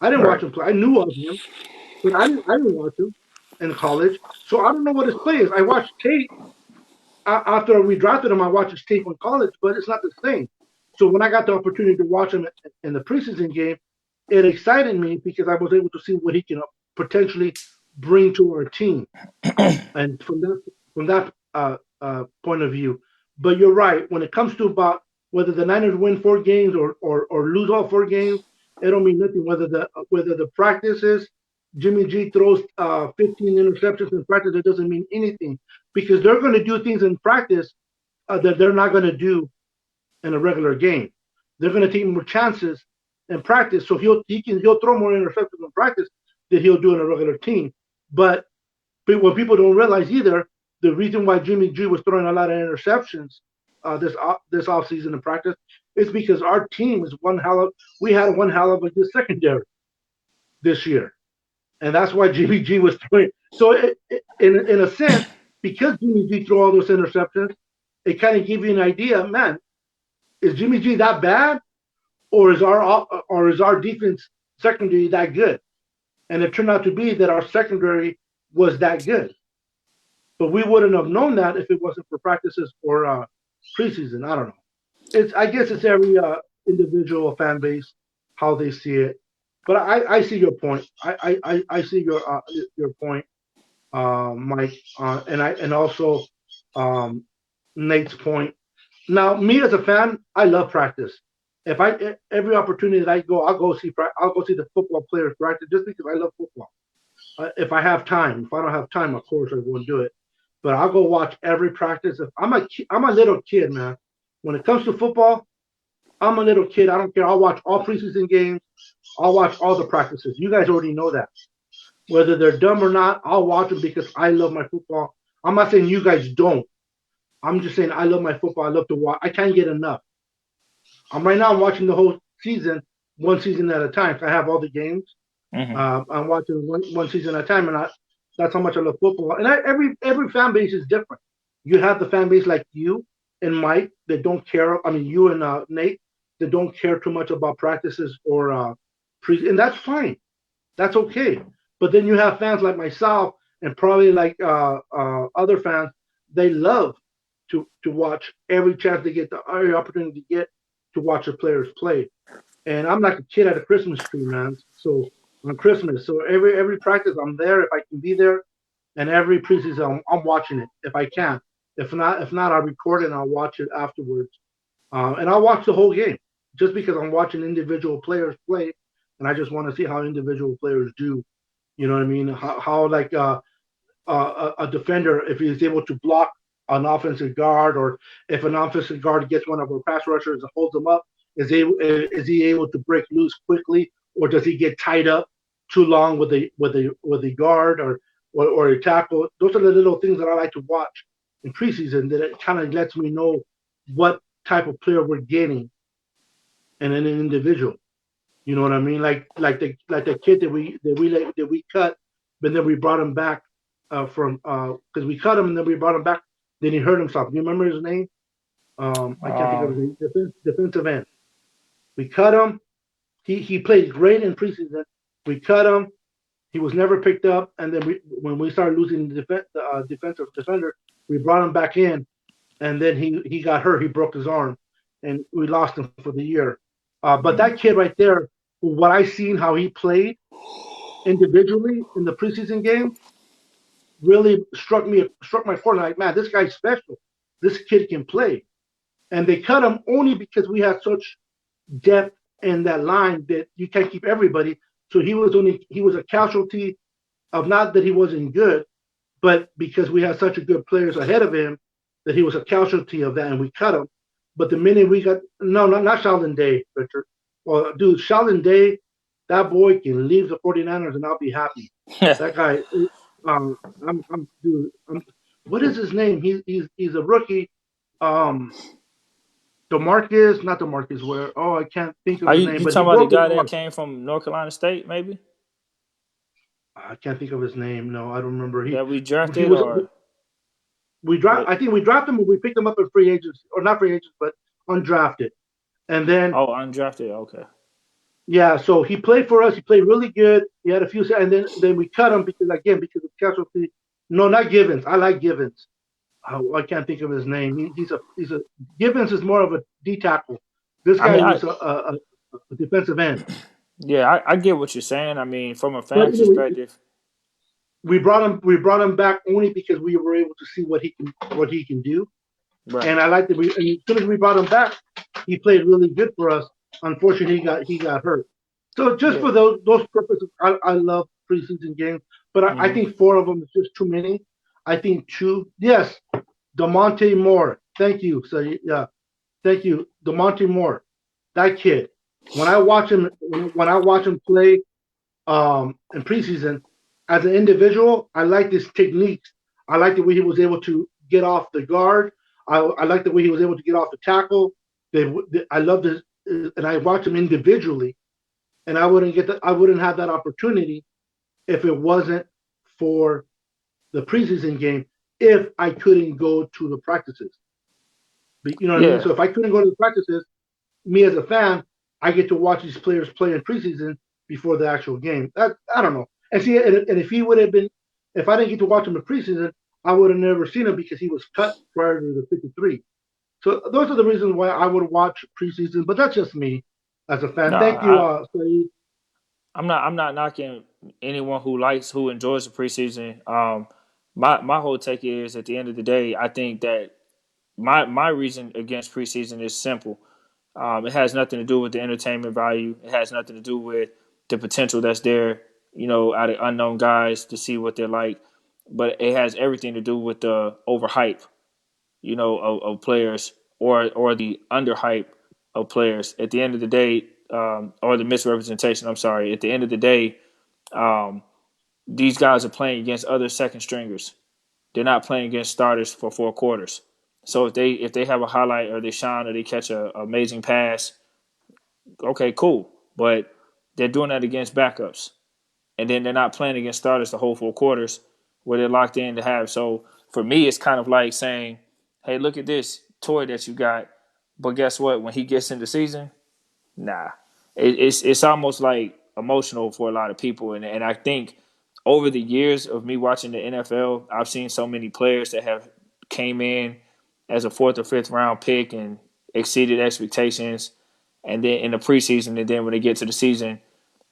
I didn't watch Right. him play. I knew of him, but I didn't watch him in college, so I don't know what his play is. I watched tape after we drafted him. I watched his tape in college, but it's not the same. So when I got the opportunity to watch him in the preseason game, it excited me because I was able to see what he can potentially bring to our team, and from that point of view. But you're right when it comes to about whether the Niners win 4 games or lose all 4 games, it don't mean nothing. Whether the practices Jimmy G throws 15 interceptions in practice, it doesn't mean anything because they're going to do things in practice that they're not going to do in a regular game. They're going to take more chances in practice, so he'll throw more interceptions in practice than he'll do in a regular team. But what people don't realize either, the reason why Jimmy G was throwing a lot of interceptions this offseason in practice is because our team is we had one hell of a good secondary this year, and that's why Jimmy G was throwing. So in a sense, because Jimmy G threw all those interceptions, it kind of gives you an idea, man. Is Jimmy G that bad, or is our defense secondary that good? And it turned out to be that our secondary was that good. But we wouldn't have known that if it wasn't for practices or preseason. I don't know. I guess it's every individual fan base how they see it. But I see your point. I see your point, Mike, and also um, Nate's point. Now, me as a fan, I love practice. If every opportunity that I go, I'll go see the football players practice just because I love football. If I have time, if I don't have time, of course I won't do it. But I'll go watch every practice. If I'm a little kid, man. When it comes to football, I'm a little kid. I don't care. I'll watch all preseason games. I'll watch all the practices. You guys already know that. Whether they're dumb or not, I'll watch them because I love my football. I'm not saying you guys don't. I'm just saying I love my football. I love to watch. I can't get enough. Right now I'm watching the whole season, one season at a time. I have all the games. Mm-hmm. I'm watching one season at a time, and that's how much I love football. And every fan base is different. You have the fan base like you and Mike that don't care. I mean, you and Nate that don't care too much about practices or and that's fine. That's okay. But then you have fans like myself and probably like other fans. They love to watch every chance they get, every opportunity to get to watch the players play. And I'm like a kid at a Christmas tree, man. So on Christmas, so every practice I'm there if I can be there, and every preseason I'm watching it if I can. If not, I'll record it and I'll watch it afterwards. And I'll watch the whole game just because I'm watching individual players play, and I just want to see how individual players do. You know what I mean? How like a defender, if he's able to block an offensive guard, or if an offensive guard gets one of our pass rushers and holds them up, is he able to break loose quickly, or does he get tied up too long with a guard or a tackle? Those are the little things that I like to watch in preseason that it kind of lets me know what type of player we're getting in an individual. You know what I mean? Like the kid that we cut, but then we brought him back from because we cut him and then we brought him back. Then he hurt himself. Do you remember his name? I can't think of his name. Defensive end. We cut him. He played great in preseason. We cut him. He was never picked up. And then when we started losing the defensive defender, we brought him back in. And then he got hurt. He broke his arm, and we lost him for the year. But that kid right there, what I seen how he played individually in the preseason game, really struck my chord. Like, man, this guy's special. This kid can play. And they cut him only because we had such depth in that line that you can't keep everybody. So he was a casualty of not that he wasn't good, but because we had such a good players ahead of him that he was a casualty of that, and we cut him. But the minute we got no, not Sheldon Day, Richard. Well, dude, Sheldon Day, that boy can leave the 49ers and I'll be happy. That guy, dude, what is his name? He's a rookie. Um, Demarcus, not Demarcus Ware. Oh, I can't think of Are his you name, you but he talking about the broke his guy that arm. came from North Carolina State, maybe I can't think of his name. No, I don't remember. that we He drafted was or we draft. what? I think we drafted him, but we picked him up in free agents, or not free agents, but undrafted. And then Oh, undrafted. Okay. yeah, so he played for us. He played really good. He had a few, and then we cut him because of casualty. No, not Givens. I like Givens. Oh, I can't think of his name. He's a Givens is more of a D tackle. This I guy mean, was a defensive end. I get what you're saying. I mean, from a But fan anyway, perspective, we brought him back only because we were able to see what he can do. right? And I like that and as soon as we brought him back, he played really good for us. Unfortunately, he got hurt. So just Yeah. for those purposes, I love preseason games, but I Hmm. think four of them is just too many. I think two. Yes, Demonte Moore. Thank you. So yeah, thank you, Demonte Moore. That kid. When I watch him play in preseason, as an individual, I like his techniques. I like the way he was able to get off the guard. I like the way he was able to get off the tackle. I love this, and I watch him individually, and I wouldn't have that opportunity if it wasn't for the preseason game. If I couldn't go to the practices, you know what I mean. Yeah. So if I couldn't go to the practices, me as a fan, I get to watch these players play in preseason before the actual game. I don't know. And see, and if he would have been, if I didn't get to watch him in preseason, I would have never seen him because he was cut prior to the 53. So those are the reasons why I would watch preseason. But that's just me as a fan. No, Thank you, Saeed. I'm not knocking anyone who enjoys the preseason. My whole take is at the end of the day, I think that my reason against preseason is simple. It has nothing to do with the entertainment value. It has nothing to do with the potential that's there, out of unknown guys to see what they're like. But it has everything to do with the overhype, of players or the underhype of players. At the end of the day, or the misrepresentation. I'm sorry. At the end of the day, um, these guys are playing against other second stringers. They're not playing against starters for 4 quarters. So if they have a highlight or they shine or they catch an amazing pass, okay, cool. But they're doing that against backups, and then they're not playing against starters the whole 4 quarters where they're locked in to have. So for me, it's kind of like saying, "Hey, look at this toy that you got," but guess what? When he gets in the season, nah, it's almost like emotional for a lot of people, and I think over the years of me watching the NFL, I've seen so many players that have came in as a fourth or fifth round pick and exceeded expectations, and then in the preseason, and then when they get to the season,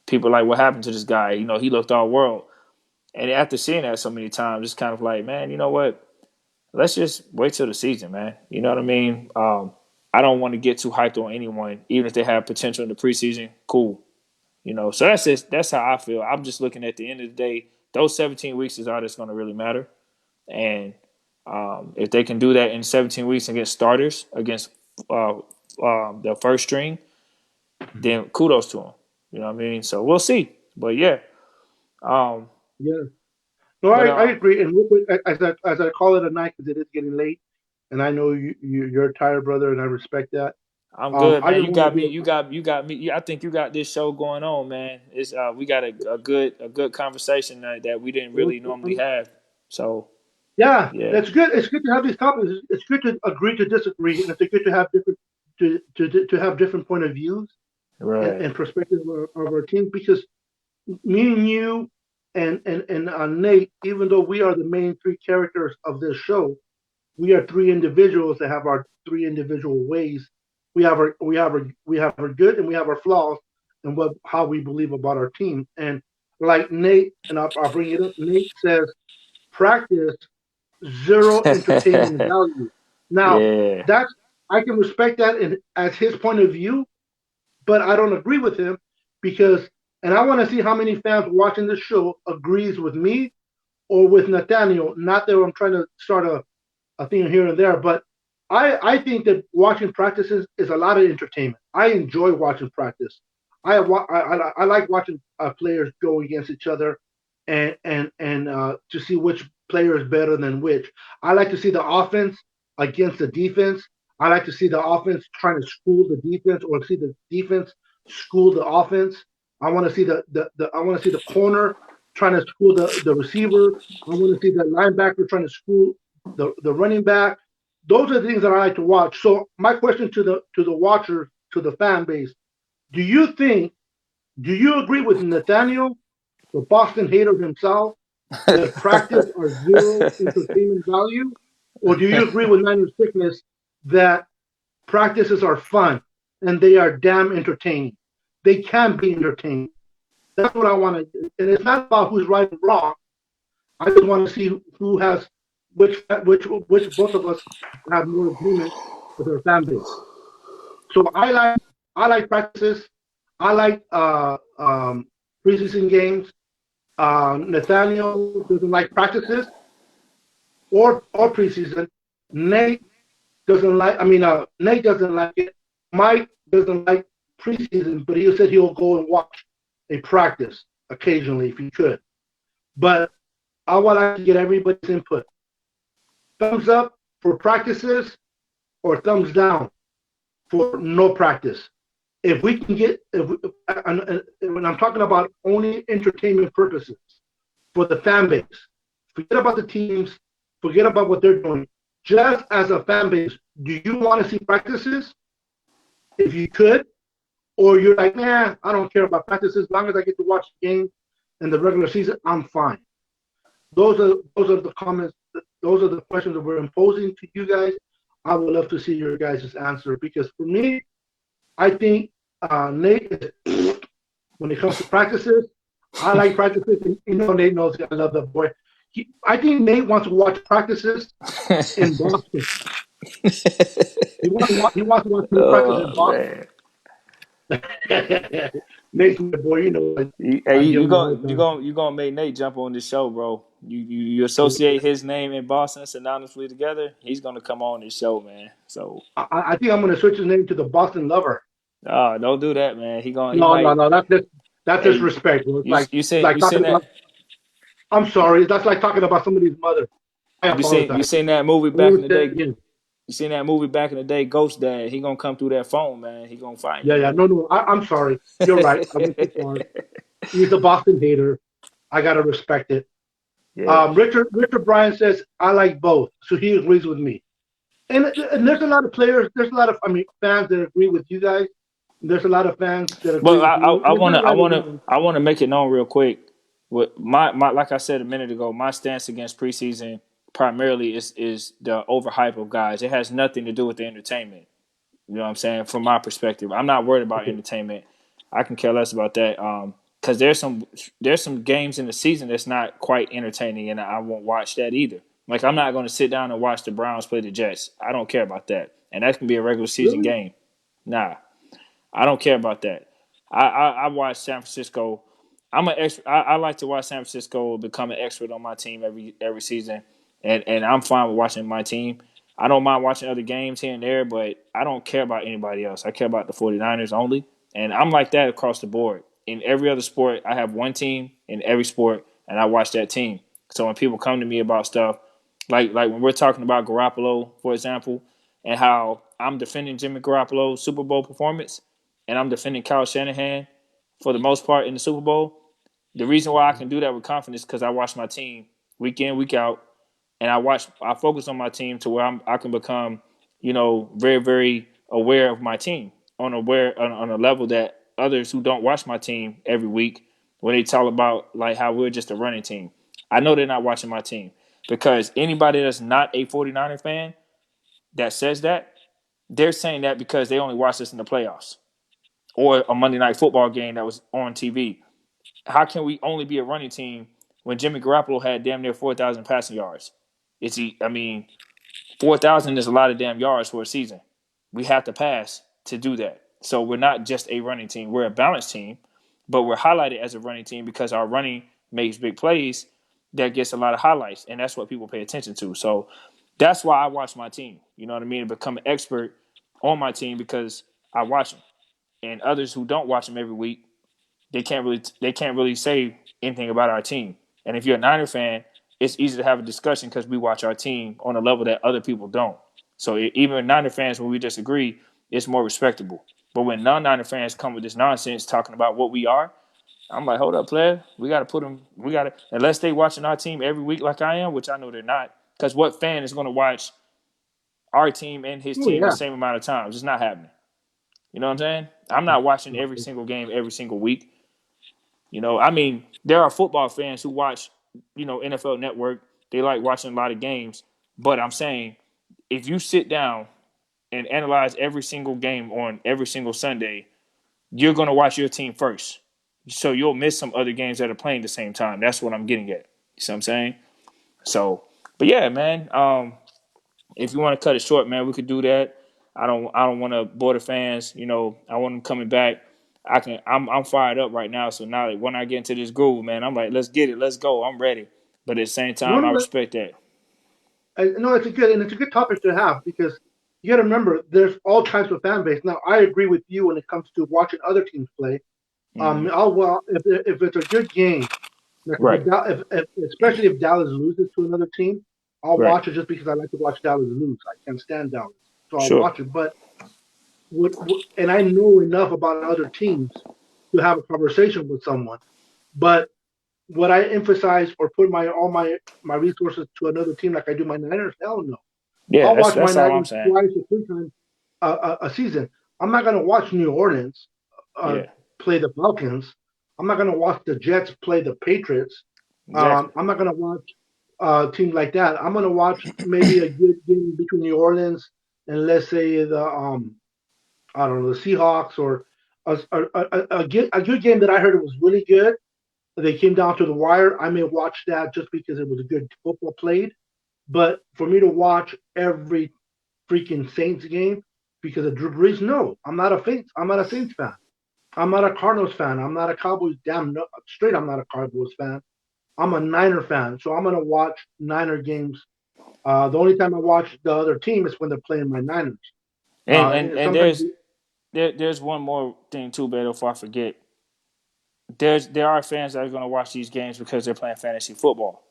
people are like, "What happened to this guy? He looked all world." And after seeing that so many times, it's kind of like, man, you know what? Let's just wait till the season, man. You know what I mean? I don't want to get too hyped on anyone, even if they have potential in the preseason. Cool, So that's how I feel. I'm just looking at the end of the day. Those 17 weeks is all that's going to really matter, and if they can do that in 17 weeks against starters, against uh, the first string, then kudos to them. You know what I mean? So we'll see. But yeah, um, Yeah. No, but I agree. And real quick, as I call it a night because it is getting late, and I know you're a tired brother, and I respect that. I'm good, I man. just You want to got me. do. You got me. I think you got this show going on, man. It's we got a good conversation that we didn't really normally have. So Yeah, yeah, that's good. It's good to have these topics. It's good to agree to disagree, and it's good to have different to have different point of views right. and perspective of our team. Because me and you and Nate, even though we are the main three characters of this show, we are three individuals that have our three individual ways. We have our good and we have our flaws, and what how we believe about our team. And like Nate, and I'll bring it up. Nate says practice, zero entertainment value. Now, Yeah. that's I can respect that as his point of view, but I don't agree with him because, and I want to see how many fans watching this show agrees with me or with Nathaniel. Not that I'm trying to start a thing here and there, but I think that watching practices is a lot of entertainment. I enjoy watching practice. I like watching players go against each other and to see which player is better than which. I like to see the offense against the defense. I like to see the offense trying to school the defense or see the defense school the offense. I want to see the I want to see the corner trying to school the receiver. I want to see the linebacker trying to school the running back. Those are the things that I like to watch. So my question to the watcher, to the fan base, do you think, do you agree with Nathaniel, the Boston hater himself, that practice are zero entertainment value? Or do you agree with Niner Sickness that practices are fun and they are damn entertaining? They can be entertaining. That's what I want to. And it's not about who's right and wrong. I just want to see who has which both of us have more agreement with our fan base. So I like practices. I like preseason games. Nathaniel doesn't like practices or preseason. Nate doesn't like. I mean, Nate doesn't like it. Mike doesn't like preseason, but he said he'll go and watch a practice occasionally if he could. But I would like to get everybody's input. Thumbs up for practices or thumbs down for no practice. If we can get, when I'm talking about only entertainment purposes for the fan base, forget about the teams, forget about what they're doing. Just as a fan base, do you want to see practices? If you could, or you're like, nah, I don't care about practices. As long as I get to watch the game and the regular season, I'm fine. Those are the comments. Those are the questions that we're imposing to you guys. I would love to see your guys' answer because for me, I think Nate, when it comes to practices, I like practices. And, Nate knows I love that boy. I think Nate wants to watch practices in Boston. He wants to watch more practice in Oh Boston. man. Nate's my boy. Hey, I you give you him a gonna hard you time. gonna you gonna make Nate jump on this show, bro. You associate his name in Boston synonymously together. He's gonna come on this show, man. So I think I'm going to switch his name to the Boston Lover. don't do that, man. He No, no, might. no. That's Hey, disrespect. It's you like you it's seen like you seen talking that about. I'm sorry. That's like talking about somebody's mother. I you apologize. seen that movie I back in won't the say it day? again. You seen that movie back in the day, Ghost Dad? He gonna come through that phone, man. He gonna find Yeah, you. yeah. No, no. I'm sorry. You're right. I went too far. He's a Boston hater. I gotta respect it. Yeah. Richard Bryan says I like both, so he agrees with me. And there's a lot of players. There's a lot of fans that agree with you guys. There's a lot of fans that agree But with me. I And it's wanna not I right or wanna wrong. I wanna make it known real quick. With my like I said a minute ago, my stance against preseason primarily is the overhype of guys. It has nothing to do with the entertainment. You know what I'm saying? From my perspective, I'm not worried about Okay. entertainment. I can care less about that. Because there's some games in the season that's not quite entertaining, and I won't watch that either. Like I'm not going to sit down and watch the Browns play the Jets. I don't care about that, and that can be a regular season Really? game. Nah, I don't care about that. I watch San Francisco. I like to watch San Francisco become an expert on my team every season, and I'm fine with watching my team. I don't mind watching other games here and there, but I don't care about anybody else. I care about the 49ers only, and I'm like that across the board. In every other sport, I have one team in every sport, and I watch that team. So when people come to me about stuff, like when we're talking about Garoppolo, for example, and how I'm defending Jimmy Garoppolo's Super Bowl performance, and I'm defending Kyle Shanahan for the most part in the Super Bowl. The reason why I can do that with confidence is because I watch my team week in, week out, and I focus on my team to where I can become, very, very aware of my team on a level that others who don't watch my team every week, when they talk about like how we're just a running team, I know they're not watching my team because anybody that's not a 49er fan that says that, they're saying that because they only watch us in the playoffs or a Monday night football game that was on TV. How can we only be a running team when Jimmy Garoppolo had damn near 4,000 passing yards. It's I mean, 4,000 is a lot of damn yards for a season. We have to pass to do that. So we're not just a running team. We're a balanced team, but we're highlighted as a running team because our running makes big plays that gets a lot of highlights, and that's what people pay attention to. So that's why I watch my team. You know what I mean? And become an expert on my team because I watch them. And others who don't watch them every week, they can't really say anything about our team. And if you're a Niner fan, it's easy to have a discussion because we watch our team on a level that other people don't. So even Niner fans, when we disagree, it's more respectable. But when non-Niner fans come with this nonsense talking about what we are, I'm like, hold up, player. We got to put them. We got to unless they watching our team every week like I am, which I know they're not. Because what fan is going to watch our team and his Oh team the yeah, same amount of times? It's not happening. You know what I'm saying? I'm not watching every single game every single week. I mean, there are football fans who watch, NFL Network. They like watching a lot of games. But I'm saying, if you sit down and analyze every single game on every single Sunday, you're going to watch your team first. So you'll miss some other games that are playing at the same time. That's what I'm getting at. You see what I'm saying? So, but yeah, man. If you want to cut it short, man, we could do that. I don't want to bore the fans. I want them coming back. I'm fired up right now. So now when I get into this groove, man, I'm like, let's get it, let's go. I'm ready. But at the same time, I one. respect that. No, it's a good topic to have because you got to remember there's all types of fan base. Now, I agree with you when it comes to watching other teams play. Hmm. If it's a good game, like Right, especially if Dallas loses to another team, I'll right, watch it just because I like to watch Dallas lose. I can't stand Dallas, so I'll sure. watch it. But and I know enough about other teams to have a conversation with someone. But would I emphasize or put all my resources to another team like I do my Niners? Hell no. Yeah, I'll that's watch my that's all I'm Niners saying. twice or three times a season. I'm not going to watch New Orleans uh, Yeah, play the Falcons. I'm not going to watch the Jets play the Patriots. exactly. I'm not going to watch teams like that. I'm going to watch maybe a good game between New Orleans and let's say the I don't know the Seahawks or a good game that I heard was really good. They came down to the wire. I may watch that just because it was a good football played. But for me to watch every freaking Saints game because of Drew Brees, no, I'm not a Saints fan. I'm not a Cardinals fan. I'm not a Cowboys. Damn, no, straight. I'm not a Cowboys fan. I'm a Niner fan. So I'm gonna watch Niner games. The only time I watch the other team is when they're playing my Niners. And Sometimes, there's one more thing too, Beto, before I forget. There are fans that are going to watch these games because they're playing fantasy football.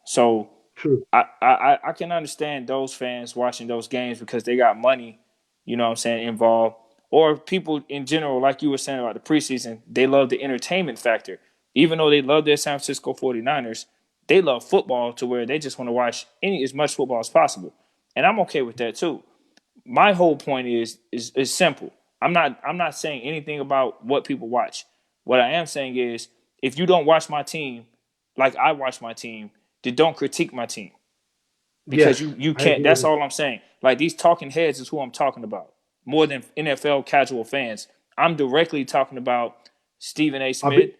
So true. I can understand those fans watching those games because they got money, what I'm saying, involved. Or people in general, like you were saying about the preseason, they love the entertainment factor. Even though they love their San Francisco 49ers, they love football to where they just want to watch as much football as possible. And I'm okay with that too. My whole point is simple. I'm not saying anything about what people watch. What I am saying is if you don't watch my team like I watch my team, then don't critique my team because Yes, you I can't. agree with That's that. all I'm saying. Like these talking heads is who I'm talking about more than NFL casual fans. I'm directly talking about Stephen A. I'll be Smith,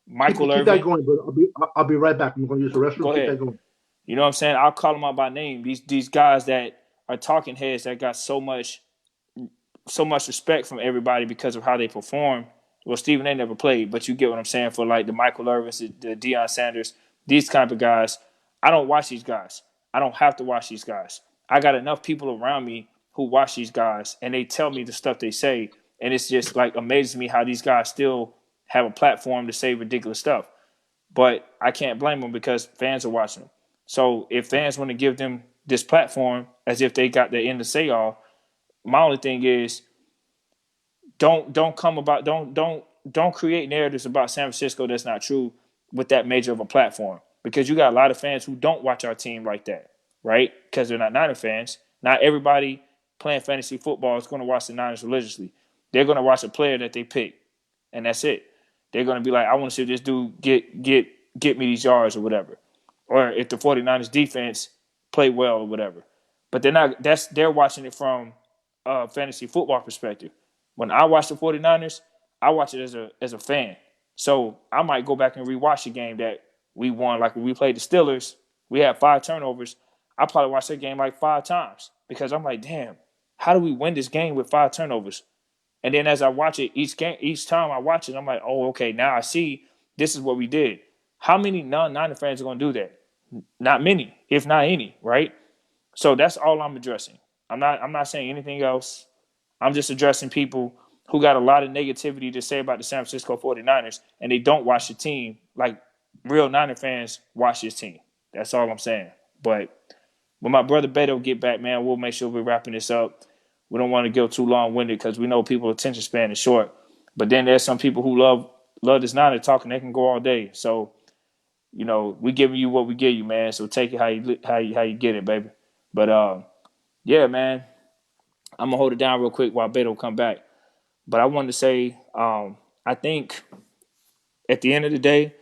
Michael keep that Irvin. going, but I'll be right back. I'm going to use the restroom. Go Keep ahead. that going. You know what I'm saying? I'll call them out by name. These guys that are talking heads that got so much respect from everybody because of how they perform. Well, Stephen A. never played, but you get what I'm saying for like the Michael Irvins, the Deion Sanders, these kind of guys. I don't watch these guys. I don't have to watch these guys. I got enough people around me who watch these guys, and they tell me the stuff they say, and it's just like amazes me how these guys still have a platform to say ridiculous stuff. But I can't blame them because fans are watching them. So if fans want to give them this platform as if they got the end to say all, my only thing is don't create narratives about San Francisco that's not true with that major of a platform because you got a lot of fans who don't watch our team like that, right? Because they're not Niner fans. Not everybody playing fantasy football is going to watch the Niners religiously. They're going to watch a player that they pick, and that's it. They're going to be like, I want to see this dude get me these yards or whatever. Or if the 49ers defense play well or whatever. But they're watching it from a fantasy football perspective. When I watch the 49ers, I watch it as a fan. So I might go back and rewatch a game that we won. Like when we played the Steelers, we had 5 turnovers. I probably watched that game like 5 times because I'm like, damn, how do we win this game with 5 turnovers? And then as I watch it each time I watch it, I'm like, oh, okay, now I see this is what we did. How many non-Niner fans are going to do that? Not many, if not any, right? So that's all I'm addressing. I'm not saying anything else. I'm just addressing people who got a lot of negativity to say about the San Francisco 49ers and they don't watch the team like real Niner fans watch this team. That's all I'm saying. But when my brother Beto get back, man, we'll make sure we're wrapping this up. We don't want to go too long-winded because we know people's attention span is short. But then there's some people who love this Niner talk and they can go all day. So, we giving you what we give you, man. So take it how you get it, baby. But yeah, man, I'm gonna hold it down real quick while Beto come back. But I wanted to say, I think at the end of the day,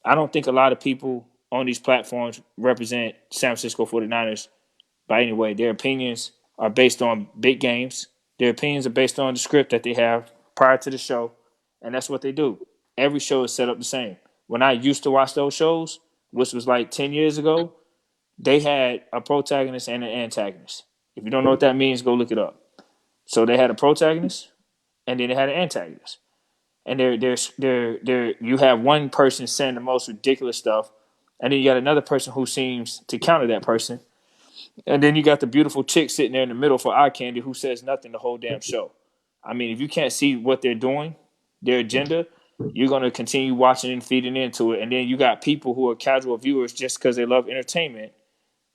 I don't think a lot of people on these platforms represent San Francisco 49ers by any way. Their opinions are based on big games. Their opinions are based on the script that they have prior to the show, and that's what they do. Every show is set up the same. When I used to watch those shows, which was like 10 years ago, they had a protagonist and an antagonist. If you don't know what that means, go look it up. So they had a protagonist and then they had an antagonist. And you have one person saying the most ridiculous stuff, and then you got another person who seems to counter that person. And then you got the beautiful chick sitting there in the middle for eye candy who says nothing the whole damn show. I mean, if you can't see what they're doing, their agenda, you're going to continue watching and feeding into it. And then you got people who are casual viewers just because they love entertainment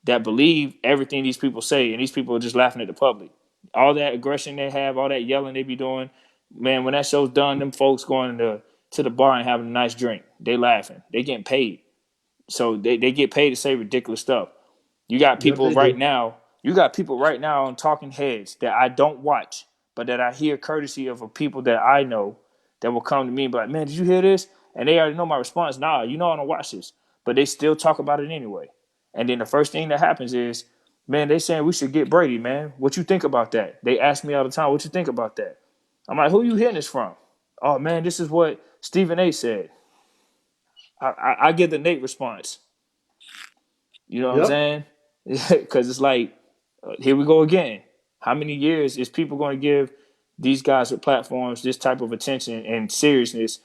that believe everything these people say, and these people are just laughing at the public. All that aggression they have, all that yelling they be doing, man, when that show's done, them folks going to the bar and having a nice drink. They laughing. They getting paid. So they get paid to say ridiculous stuff. You got Yep, people they right do. now. You got people right now on Talking Heads that I don't watch, but that I hear courtesy of people that I know that will come to me and be like, "Man, did you hear this?" And they already know my response. Nah, I don't watch this, but they still talk about it anyway. And then the first thing that happens is, man, they saying we should get Brady. Man, what you think about that? They ask me all the time, "What you think about that?" I'm like, "Who you hearing this from?" "Oh man, this is what Stephen A. said." I get the Nate response. You know what I'm Yep. saying? Because it's like, here we go again. How many years is people going to give these guys with platforms this type of attention and seriousness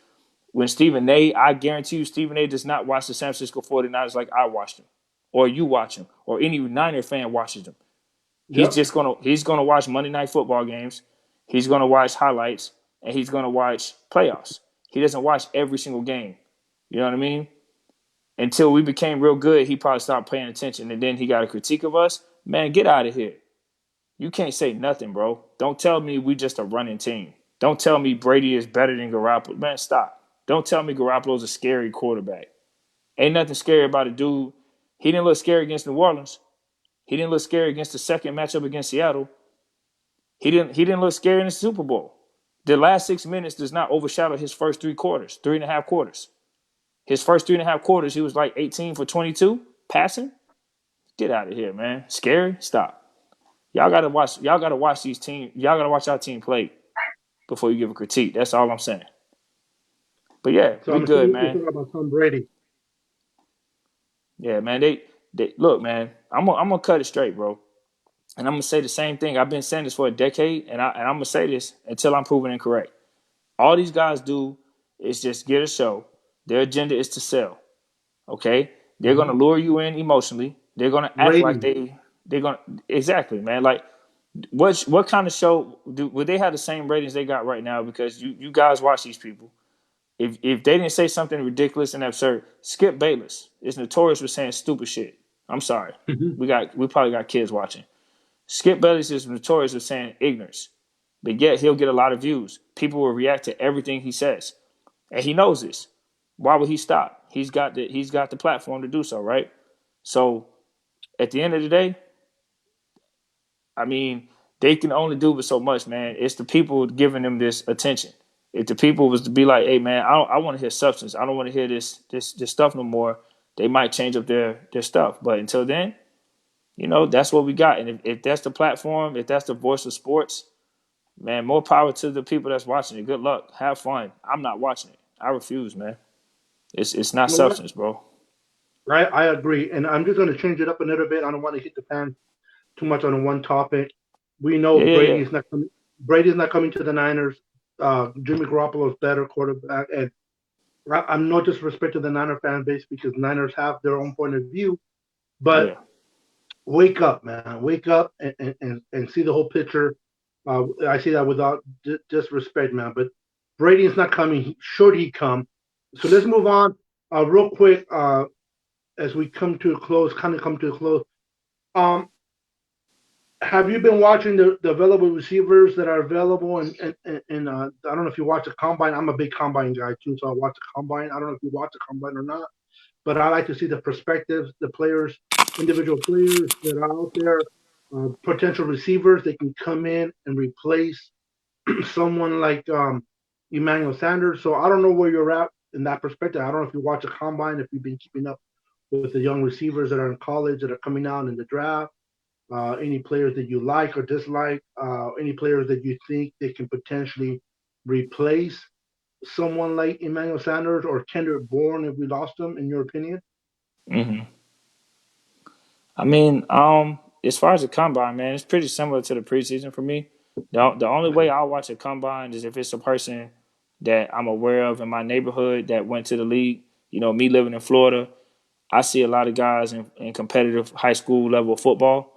when Stephen A, I guarantee you, Stephen A does not watch the San Francisco 49ers like I watched them, or you watch them, or any Niner fan watches them. Yep. He's gonna watch Monday Night Football games. He's gonna watch highlights, and he's gonna watch playoffs. He doesn't watch every single game. You know what I mean? Until we became real good, he probably stopped paying attention, and then he got a critique of us. Man, get out of here. You can't say nothing, bro. Don't tell me we just a running team. Don't tell me Brady is better than Garoppolo. Man, stop. Don't tell me Garoppolo's a scary quarterback. Ain't nothing scary about a dude. He didn't look scary against New Orleans. He didn't look scary against the second matchup against Seattle. He didn't look scary in the Super Bowl. The last 6 minutes does not overshadow his first 3 quarters, 3.5 quarters. His first 3.5 quarters, he was like 18 for 22 passing. Get out of here, man. Scary? Stop. Y'all gotta watch. Y'all gotta watch these teams. Y'all gotta watch our team play before you give a critique. That's all I'm saying. But yeah, So we I'm assuming good, you're man. talking about Tom Brady. Yeah, man. They look, man. I'm gonna cut it straight, bro. And I'm gonna say the same thing. I've been saying this for a decade, and I'm gonna say this until I'm proven incorrect. All these guys do is just get a show. Their agenda is to sell. Okay, they're gonna Hmm. lure you in emotionally. They're gonna act like Ratings. they're gonna exactly, man. Like what kind of show would they have the same ratings they got right now? Because you guys watch these people. If they didn't say something ridiculous and absurd, Skip Bayless is notorious for saying stupid shit. I'm sorry, we probably got kids watching. Skip Bayless is notorious for saying ignorance, but yet he'll get a lot of views. People will react to everything he says, and he knows this. Why would he stop? He's got the platform to do so, right? So at the end of the day, I mean, they can only do but so much, man. It's the people giving them this attention. If the people was to be like, "Hey, man, I want to hear substance. I don't want to hear this stuff no more," they might change up their stuff. But until then, that's what we got. And if that's the platform, if that's the voice of sports, man, more power to the people that's watching it. Good luck. Have fun. I'm not watching it. I refuse, man. It's not You know what? substance, bro. I agree, and I'm just going to change it up a little bit. I don't want to hit the fan too much on one topic. We know Yeah, yeah, yeah. Brady's not coming. Brady's not coming to the Niners. Jimmy Garoppolo's better quarterback, and I'm no disrespect to the Niner fan base because Niners have their own point of view. But Yeah. wake up, man! Wake up and see the whole picture. I say that without disrespect, man. But Brady's not coming. Should he come? So let's move on real quick as we come to a close. Kind of come to a close. Um, have you been watching the available receivers that are available? And I don't know if you watch the combine. I'm a big combine guy too, so I watch the combine. I don't know if you watch the combine or not, but I like to see the perspectives, the players, individual players that are out there, potential receivers that can come in and replace someone like Emmanuel Sanders. So I don't know where you're at in that perspective. I don't know if you watch the combine, if you've been keeping up with the young receivers that are in college that are coming out in the draft. Any players that you like or dislike, any players that you think they can potentially replace someone like Emmanuel Sanders or Kendrick Bourne if we lost him, in your opinion? Hmm. I mean, as far as the combine, man, it's pretty similar to the preseason for me. The only way I'll watch a combine is if it's a person that I'm aware of in my neighborhood that went to the league. You know, me living in Florida, I see a lot of guys in competitive high school level football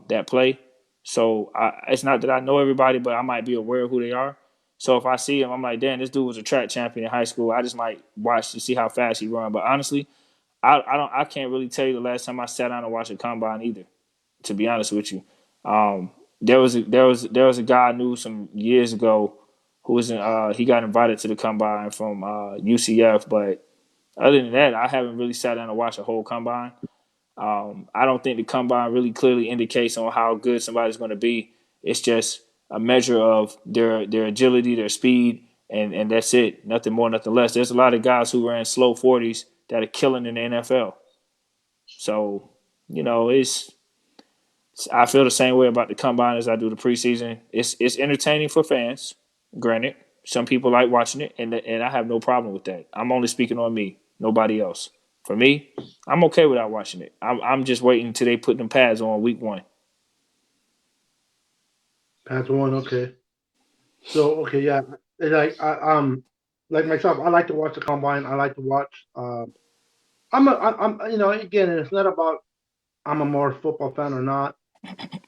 that play. So it's not that I know everybody, but I might be aware of who they are. So if I see him, I'm like, damn, this dude was a track champion in high school. I just might watch to see how fast he run. But honestly, I can't really tell you the last time I sat down and watched a combine either. To be honest with you, there was a guy I knew some years ago who was he got invited to the combine from UCF, but other than that, I haven't really sat down and watched a whole combine. I don't think the combine really clearly indicates on how good somebody's going to be. It's just a measure of their agility, their speed, and that's it. Nothing more, nothing less. There's a lot of guys who ran slow 40s that are killing in the NFL. So it's I feel the same way about the combine as I do the preseason. It's entertaining for fans. Granted, some people like watching it, and I have no problem with that. I'm only speaking on me, nobody else. For me, I'm okay without watching it. I'm just waiting until they put them pads on week one. That's one, okay. So okay, yeah, like like myself, I like to watch the combine. I like to watch. I'm again, it's not about I'm a more football fan or not.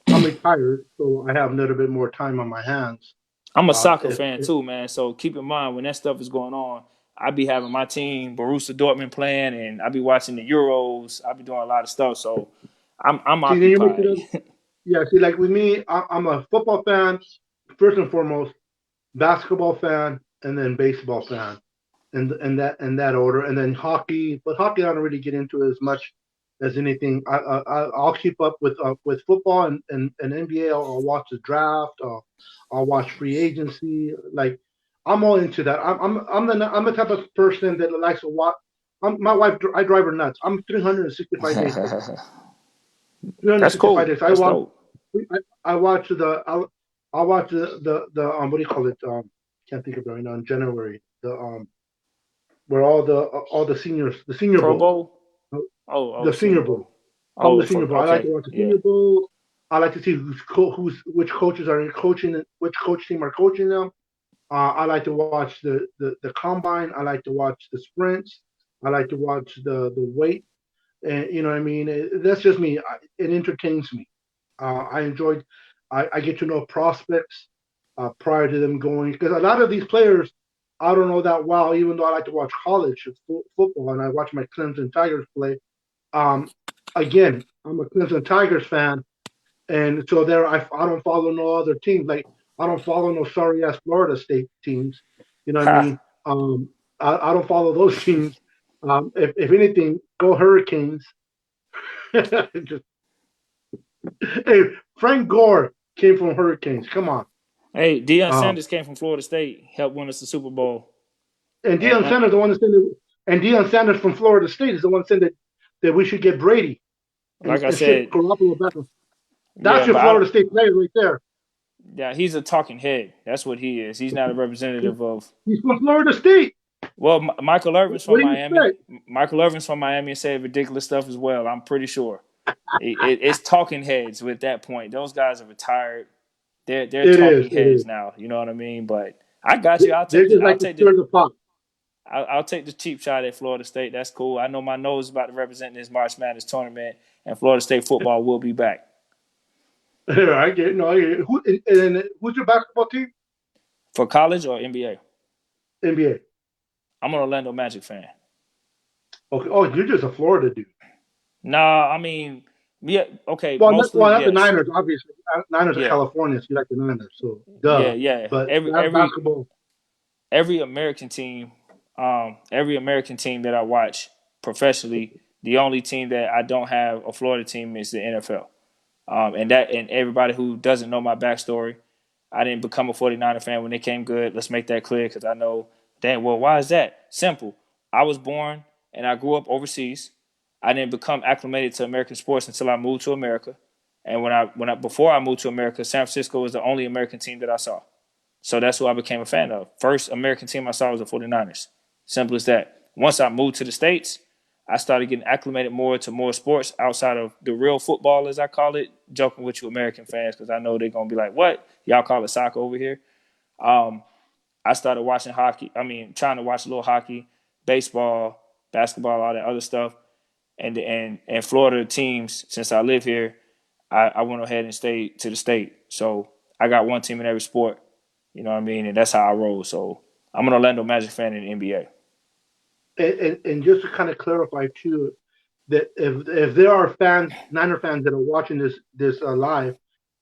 I'm retired, so I have a little bit more time on my hands. I'm a soccer fan If too, man. So keep in mind when that stuff is going on, I be having my team Borussia Dortmund playing, and I be watching the Euros. I be doing a lot of stuff, so I'm see, then you mix it occupied. up. Yeah, see, like with me, I'm a football fan first and foremost, basketball fan, and then baseball fan, and that order, and then hockey. But hockey, I don't really get into as much as anything. I'll keep up with football and NBA. I'll watch the draft. I'll watch free agency. Like I'm all into that. I'm the type of person that likes to watch. My wife, I drive her nuts. I'm 365 days old. That's 365 cool. days. That's dope. I watch I watch the what do you call it? Can't think of it right now. In January, the where all the seniors, the Senior Pro Bowl, Bowl. Oh, the Senior Senior Bowl, Bowl. all Oh, the Senior for Bowl. I like to okay, watch the yeah. Senior Bowl. I like to see who's which coaches are in coaching, which coach team are coaching them. I like to watch the combine. I like to watch the sprints. I like to watch the weight. And you know what I mean. That's just me. It entertains me. I enjoyed. I get to know prospects prior to them going because a lot of these players I don't know that well. Even though I like to watch college football and I watch my Clemson Tigers play. Um, again, I'm a Clemson Tigers fan, and so there I don't follow no other teams. Like I don't follow no sorry ass Florida State teams. You know what I Ha. mean? I don't follow those teams. If anything, go Hurricanes. Just, hey, Frank Gore came from Hurricanes. Come on. Hey, Deion Um, Sanders came from Florida State, helped win us the Super Bowl. and And Deion Sanders, the one that said that, and Deion Sanders from Florida State is the one saying that we should get Brady like I and ship said, Garoppolo back. That's yeah, your but I don't. Florida State player right there. Yeah, he's a talking head. That's what he is. He's not a representative of. He's from Florida State. Well, Michael Irvin's What from do you Miami. expect? Michael Irvin's from Miami and said ridiculous stuff as well. I'm pretty sure. It's talking heads with that point. Those guys are retired. They're It is. talking It is. heads now. You know what I mean? But I got you. They just like to stir the pot. I'll take the cheap shot at Florida State. That's cool. I know my nose is about to represent this March Madness tournament, and Florida State football will be back. I get it. No, I get it. And who's your basketball team? For college or NBA? NBA. I'm an Orlando Magic fan. Okay. Oh, you're just a Florida dude. Nah, I mean, yeah, okay, Well, mostly not the yes. Niners, obviously. Niners are Yeah, California, so you like the Niners, so yeah, duh. yeah. But Every that every basketball, every American team, that I watch professionally, the only team that I don't have a Florida team is the NFL. And everybody who doesn't know my backstory, I didn't become a 49er fan when they came good. Let's make that clear because I know, dang, well, why is that? Simple. I was born and I grew up overseas. I didn't become acclimated to American sports until I moved to America. And before I moved to America, San Francisco was the only American team that I saw. So that's who I became a fan of. First American team I saw was the 49ers. Simple as that. Once I moved to the States, I started getting acclimated more to more sports outside of the real football, as I call it, joking with you American fans, because I know they're going to be like, what? Y'all call it soccer over here? I started watching hockey. I mean, trying to watch a little hockey, baseball, basketball, all that other stuff. And Florida teams, since I live here, I went ahead and stayed to the state. So I got one team in every sport. You know what I mean? And that's how I roll. So I'm an Orlando Magic fan in the NBA. and just to kind of clarify too, that if there are fans, Niner fans that are watching this live,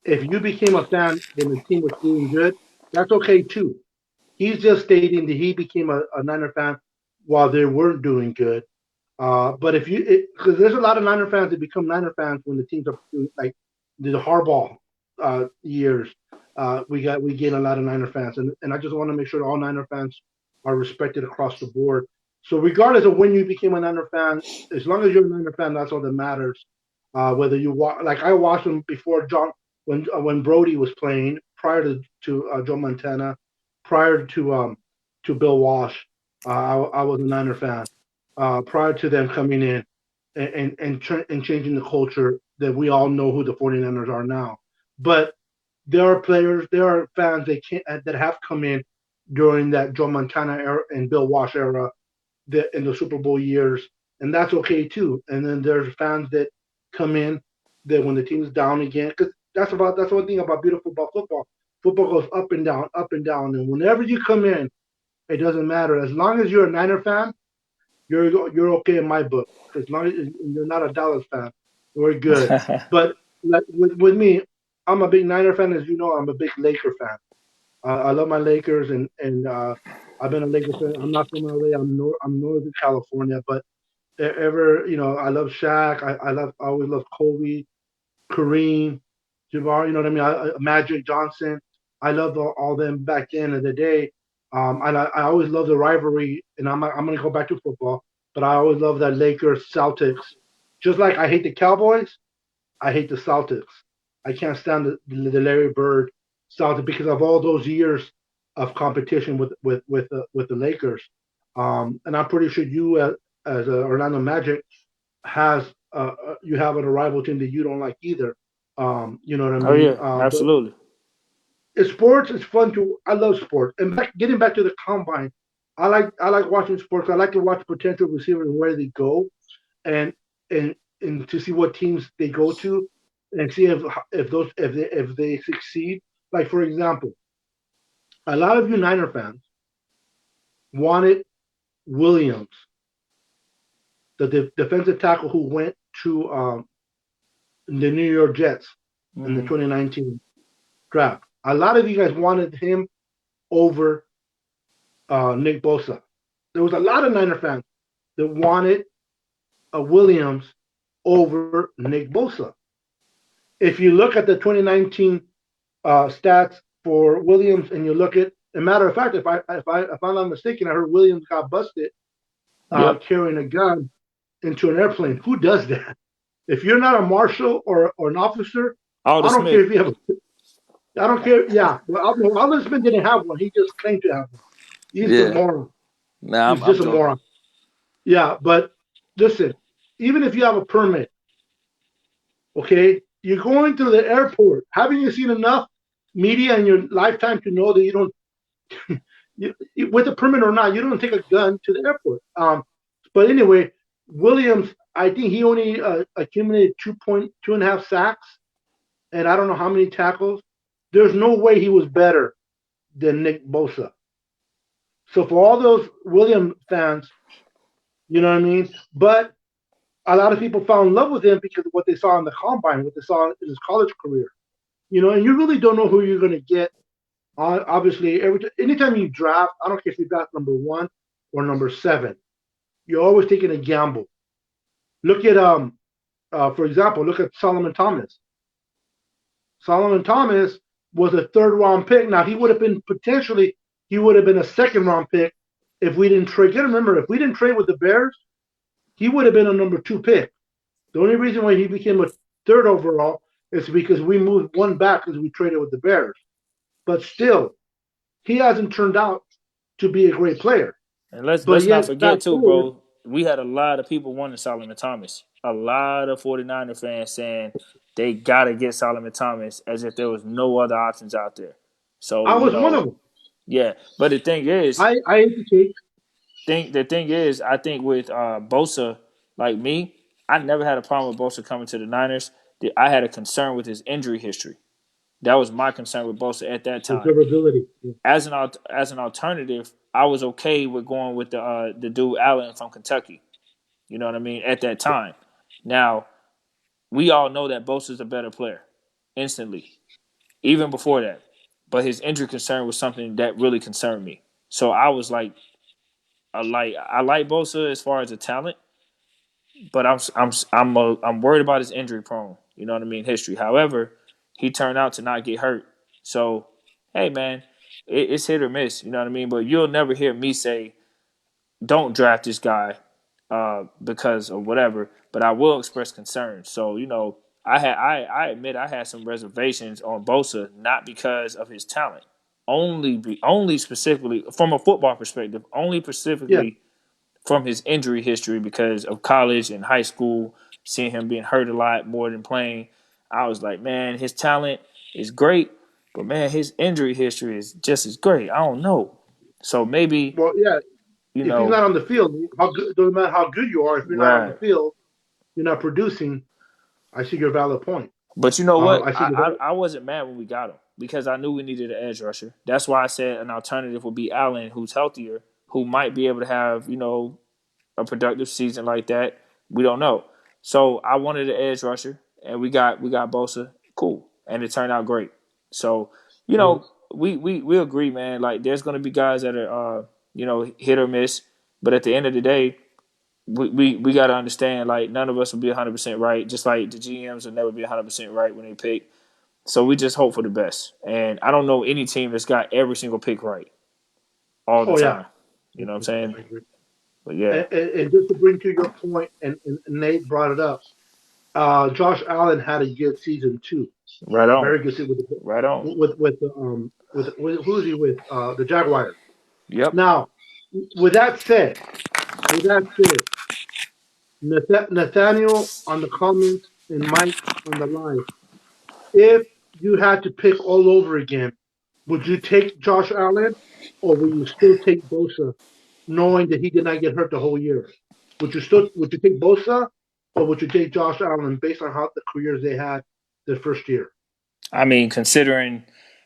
if you became a fan and the team was doing good, that's okay too. He's just stating that he became a Niner fan while they weren't doing good. But if you, because there's a lot of Niner fans that become Niner fans when the teams are doing, like the Harbaugh years. We gain a lot of Niner fans, and I just want to make sure that all Niner fans are respected across the board. So regardless of when you became a Niner fan, as long as you're a Niner fan, that's all that matters. Whether you watch, like I watched them before John, when Brody was playing, prior to Joe Montana, prior to Bill Walsh, I was a Niner fan. Prior to them coming in and changing the culture that we all know who the 49ers are now. But there are players, there are fans that have come in during that Joe Montana era and Bill Walsh era, in the Super Bowl years, and that's okay too. And then there's fans that come in that when the team's down again, because that's one thing about beautiful about football. Football goes up and down, and whenever you come in, it doesn't matter as long as you're a Niner fan, you're okay in my book. As long as you're not a Dallas fan, we're good. But like with me, I'm a big Niner fan, as you know. I'm a big Laker fan. I love my Lakers, and I've been a Lakers fan. I'm not from LA. I'm Northern California, but I love Shaq. I always love Kobe, Kareem, Jabbar. You know what I mean? Magic Johnson. I loved all them back then in the day. And I always love the rivalry. And I'm gonna go back to football, but I always love that Lakers Celtics. Just like I hate the Cowboys, I hate the Celtics. I can't stand the Larry Bird Celtics because of all those years of competition with the Lakers. And I'm pretty sure you as a Orlando Magic has you have a rival team that you don't like either. You know what I Oh mean? yeah, But absolutely. sports is fun to. I love sports. And getting back to the combine, I like watching sports. I like to watch potential receivers and where they go, and and and to see what teams they go to, and see if they succeed. Like for example, a lot of you Niner fans wanted Williams, the defensive tackle who went to the New York Jets in the Hmm. 2019 draft. A lot of you guys wanted him over Nick Bosa. There was a lot of Niner fans that wanted Williams over Nick Bosa. If you look at the 2019 stats for Williams, and you look at, a matter of fact, if I'm not mistaken, I heard Williams got busted Yep. carrying a gun into an airplane. Who does that? If you're not a marshal or an officer, Alden I don't care Smith. if you have. I don't care. Yeah, well, Alden Smith didn't have one. He just claimed to have one. He's the Yeah. moron. Nah, He's I'm just a joking. moron. Yeah, but listen, even if you have a permit, okay, you're going to the airport. Haven't you seen enough media in your lifetime to know that you don't, with a permit or not, you don't take a gun to the airport? But anyway, Williams, I think he only accumulated 2.2.5 sacks, and I don't know how many tackles. There's no way he was better than Nick Bosa. So for all those Williams fans, you know what I mean. But a lot of people fell in love with him because of what they saw in the combine, what they saw in his college career. You know, and you really don't know who you're going to get. Obviously, anytime you draft, I don't care if you draft number 1 or number 7, you're always taking a gamble. Look at for example, look at Solomon Thomas. Solomon Thomas was a 3rd round pick. Now he would have been a 2nd round pick if we didn't trade. You gotta remember, if we didn't trade with the Bears, he would have been a number 2 pick. The only reason why he became a 3rd overall is because we moved one back because we traded with the Bears. But still, he hasn't turned out to be a great player. And let's But let's not yet, forget fast too, forward, bro. We had a lot of people wanting Solomon Thomas. A lot of 49er fans saying they gotta get Solomon Thomas as if there was no other options out there. So, I was one of them. yeah. But the thing is, I educate. I think with Bosa, like me, I never had a problem with Bosa coming to the Niners. I had a concern with his injury history. That was my concern with Bosa at that His time. durability. As an alternative, I was okay with going with the dude Allen from Kentucky. You know what I mean? At that time. Now, we all know that Bosa's a better player instantly, even before that. But his injury concern was something that really concerned me. So I was like, I like Bosa as far as the talent, but I'm worried about his injury prone. You know what I mean? History. However, he turned out to not get hurt. So, hey man, it's hit or miss. You know what I mean? But you'll never hear me say, "Don't draft this guy," because of whatever. But I will express concern. So I admit I had some reservations on Bosa, not because of his talent, only specifically from a football perspective, only Yeah. specifically from his injury history because of college and high school, seeing him being hurt a lot more than playing. I was like, man, his talent is great, but man, his injury history is just as great. I don't know. So maybe, Well, yeah. you If he's know, not on the field, how good, doesn't matter how good you are. If you're not on the right. field, you're not producing. I see your valid point. But you know what? I see the. I wasn't mad when we got him because I knew we needed an edge rusher. That's why I said an alternative would be Allen, who's healthier, who might be able to have, a productive season like that. We don't know. So I wanted an edge rusher, and we got Bosa. Cool, and it turned out great. So we agree, man. Like there's gonna be guys that are hit or miss, but at the end of the day, we got to understand like none of us will be 100% right. Just like the GMs will never be 100% right when they pick. So we just hope for the best. And I don't know any team that's got every single pick right all the Oh yeah, time. You know what I'm saying? I agree. But yeah, And just to bring to your point, and Nate brought it up. Josh Allen had a good season too. right on, Very good season right on. with who is he with? The Jaguars. Yep. Now, with that said, with that said, Nathaniel on the comments and Mike on the line. If you had to pick all over again, would you take Josh Allen or will you still take Bosa, knowing that he did not get hurt the whole year? Would you take Bosa or would you take Josh Allen based on how the careers they had the first year? I mean, considering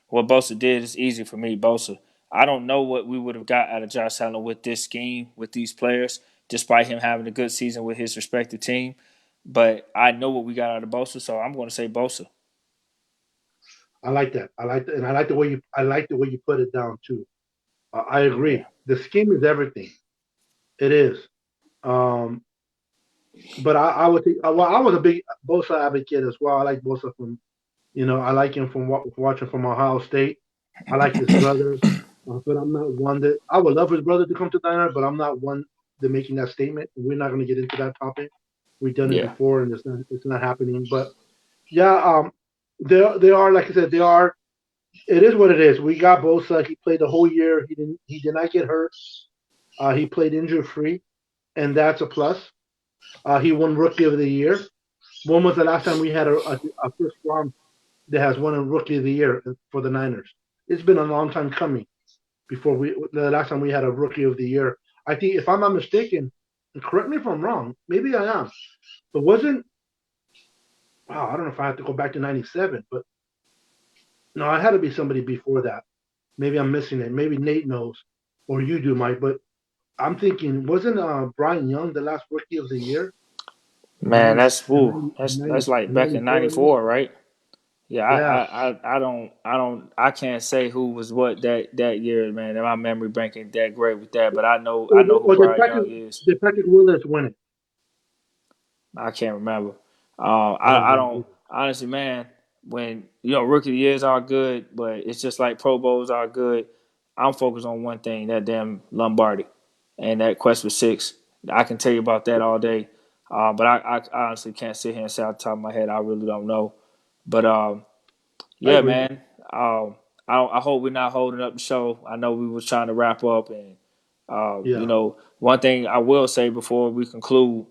what Bosa did, it's easy for me. Bosa. I don't know what we would have got out of Josh Allen with this scheme, with these players, despite him having a good season with his respective team. But I know what we got out of Bosa, so I'm going to say Bosa. I like that. And I like the way you put it down too. I Yeah. agree. The scheme is everything. It is. Um, but I would think. Well, I was a big Bosa advocate as well. I like Bosa from I like him from watching from Ohio State. I like his brother, but I'm not one that I would love his brother to come to Diner, but I'm not one that making that statement. We're not going to get into that topic. We've done it Yeah. before, and it's not happening. But yeah, they are like I said, they are. It is what it is. We got Bosa. He played the whole year. He did not get hurt. He played injury free, and that's a plus. He won Rookie of the Year. When was the last time we had a first round that has won a Rookie of the Year for the Niners? It's been a long time coming before the last time we had a Rookie of the Year. I think, if I'm not mistaken, and correct me if I'm wrong, maybe I am, but wasn't, wow, I don't know if I have to go back to '97, but no, it had to be somebody before that. Maybe I'm missing it. Maybe Nate knows, or you do, Mike. But I'm thinking, wasn't Brian Young the last Rookie of the Year in Man, 90, that's in woo. 90, in That's 90, like in back in 94, I think? '94, right? Yeah, Yeah. I can't say who was what that year, man. And my memory bank ain't that great with that, but Or, I know who did Brian Young is. Patrick Willis win it? I can't remember. I don't I remember don't either. honestly, man. When rookie of the years are good, but it's just like Pro Bowls are good. I'm focused on one thing: that damn Lombardi and that quest for six. I can tell you about that all day, but I honestly can't sit here and say off the top of my head. I really don't know. But I yeah, agree. man. I hope we're not holding up the show. I know we was trying to wrap up, and Yeah. one thing I will say before we conclude,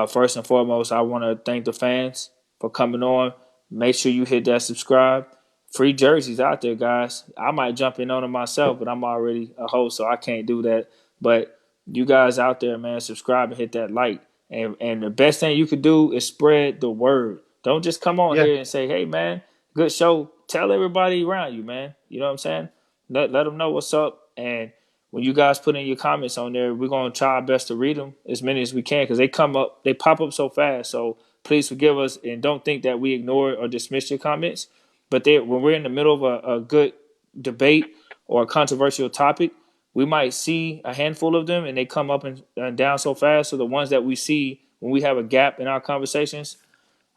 first and foremost, I want to thank the fans for coming on. Make sure you hit that subscribe. Free jerseys out there, guys. I might jump in on them myself, but I'm already a host, so I can't do that. But you guys out there, man, subscribe and hit that like. And the best thing you could do is spread the word. Don't just come on Yeah. here and say, "Hey, man, good show." Tell everybody around you, man. You know what I'm saying? Let them know what's up. And when you guys put in your comments on there, we're gonna try our best to read them as many as we can because they pop up so fast. So please forgive us and don't think that we ignore or dismiss your comments. But when we're in the middle of a good debate or a controversial topic, we might see a handful of them and they come up and down so fast. So the ones that we see when we have a gap in our conversations,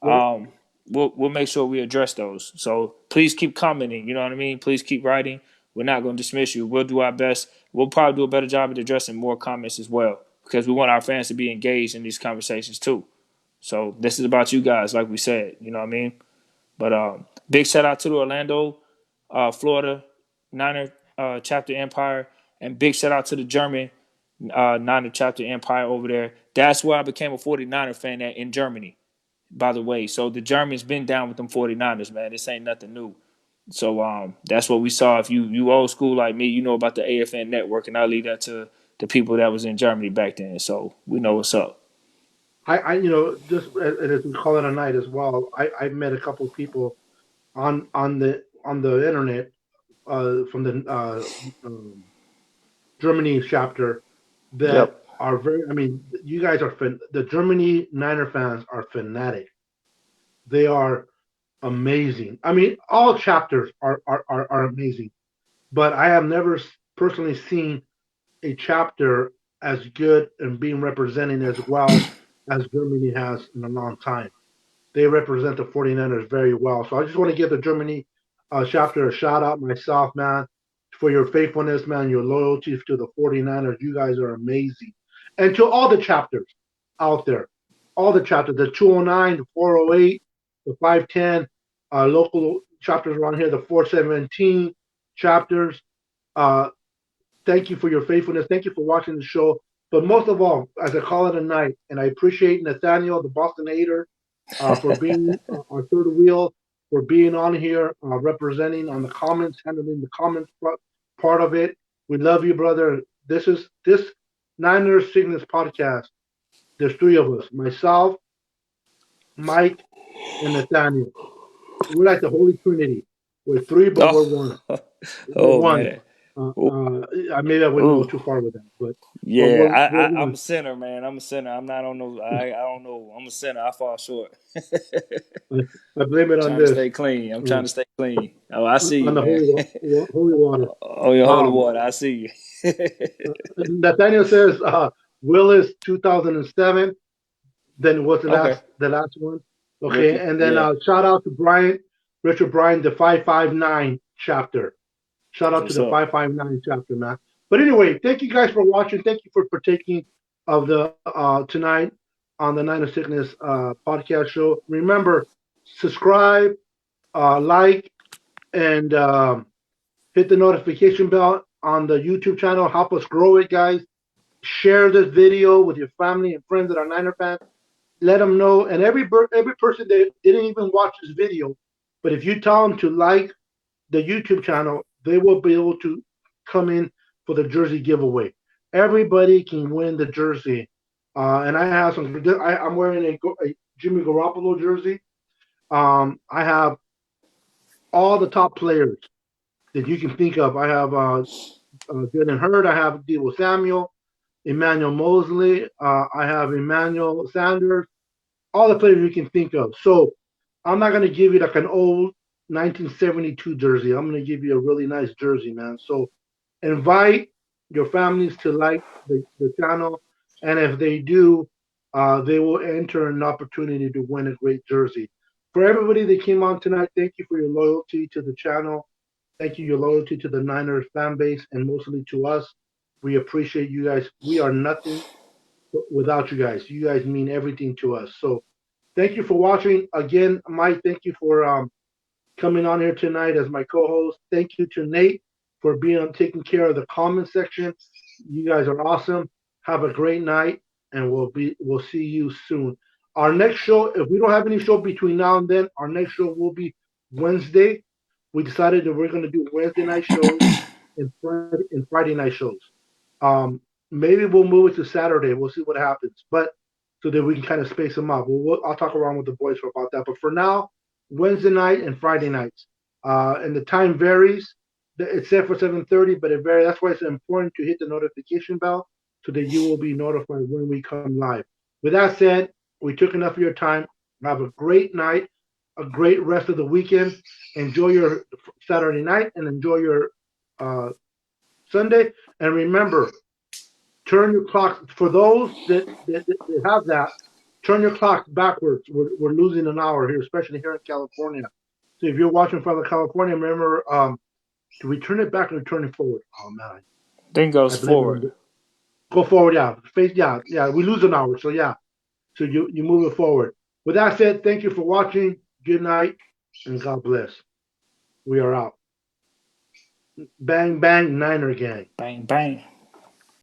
Well, um, we'll make sure we address those. So please keep commenting. You know what I mean? Please keep writing. We're not going to dismiss you. We'll do our best. We'll probably do a better job at addressing more comments as well because we want our fans to be engaged in these conversations too. So this is about you guys, like we said. You know what I mean? But big shout out to the Orlando, Florida Niner chapter Empire, and big shout out to the German Niner chapter Empire over there. That's where I became a 49er fan in Germany, by the way. So the Germans been down with them 49ers, man. This ain't nothing new. So that's what we saw. If you old school like me, you know about the AFN network, and I leave that to the people that was in Germany back then. So we know what's up. just as we call it a night as well. I met a couple of people on the internet from the Germany chapter that Yep. are very. I mean, you guys are the Germany Niner fans are fanatic. They are amazing. I mean, all chapters are amazing, but I have never personally seen a chapter as good and being represented as well as Germany has in a long time. They represent the 49ers very well. So I just want to give the Germany chapter a shout out myself, man, for your faithfulness, man, your loyalty to the 49ers. You guys are amazing. And to all the chapters out there, all the chapters, the 209, the 408, the 510, local chapters around here, the 417 chapters. Uh, Thank you for your faithfulness. Thank you for watching the show. But most of all, as I call it a night, and I appreciate Nathaniel, the Boston Hater, for being our third wheel, for being on here, representing on the comments, handling the comments part of it. We love you, brother. This Niners Sickness podcast. There's three of us: myself, Mike, and Nathaniel. We're like the Holy Trinity. We're three, but we're Oh, one. We're oh one. man. Uh, Ooh, uh, maybe I wouldn't go ooh. too far with that, but Yeah, we're I'm one. a sinner, man. I'm a sinner. I'm not on no. I don't know. I'm a sinner. I fall short. I blame it on Trying to this, stay clean. I'm trying uh, to stay clean. Oh, I see on you, the man. holy water. Oh, your holy Um, water. I see you. Nathaniel says Willis 2007. Then what's Okay. the last one? Okay, Rookie. and then Yeah. shout out to Richard Bryant, the 559 chapter. Shout That's out to what's the up. 559 chapter, man. But anyway, thank you guys for watching. Thank you for partaking of the tonight on the Nine of Sickness podcast show. Remember, subscribe, like, and hit the notification bell on the YouTube channel. Help us grow it, guys. Share this video with your family and friends that are Niner fans. Let them know, and every person that didn't even watch this video, but if you tell them to like the YouTube channel, they will be able to come in for the jersey giveaway. Everybody can win the jersey, and I have some. I'm wearing a Jimmy Garoppolo jersey. I have all the top players that you can think of. I have Jalen Hurd. I have Deebo Samuel, Emmanuel Mosley. I have Emmanuel Sanders. All the players you can think of. So I'm not gonna give you like an old 1972 jersey. I'm gonna give you a really nice jersey, man. So invite your families to like the channel, and if they do, they will enter an opportunity to win a great jersey. For everybody that came on tonight, thank you for your loyalty to the channel. Thank you your loyalty to the Niners fan base, and mostly to us. We appreciate you guys. We are nothing without you guys. You guys mean everything to us. So thank you for watching. Again, Mike, thank you for coming on here tonight as my co-host. Thank you to Nate for being on taking care of the comment section. You guys are awesome. Have a great night, and we'll see you soon. Our next show, if we don't have any show between now and then, our next show will be Wednesday. We decided that we're going to do Wednesday night shows and Friday night shows. Um, Maybe we'll move it to Saturday. We'll see what happens, but so that we can kind of space them out. I'll talk around with the boys about that. But for now, Wednesday night and Friday nights, and the time varies. It's set for 7:30, but it varies. That's why it's important to hit the notification bell so that you will be notified when we come live. With that said, we took enough of your time. Have a great night, a great rest of the weekend. Enjoy your Saturday night and enjoy your uh, Sunday. And remember, turn your clock for those that have that. Turn your clocks backwards. We're losing an hour here, especially here in California. So if you're watching from California, remember, do we turn it back or turn it forward? Oh man, Then I goes believe forward. it. Go forward, yeah. Face, yeah, yeah. We lose an hour, so yeah. So you move it forward. With that said, thank you for watching. Good night, and God bless. We are out. Bang bang, Niner gang. Bang, bang.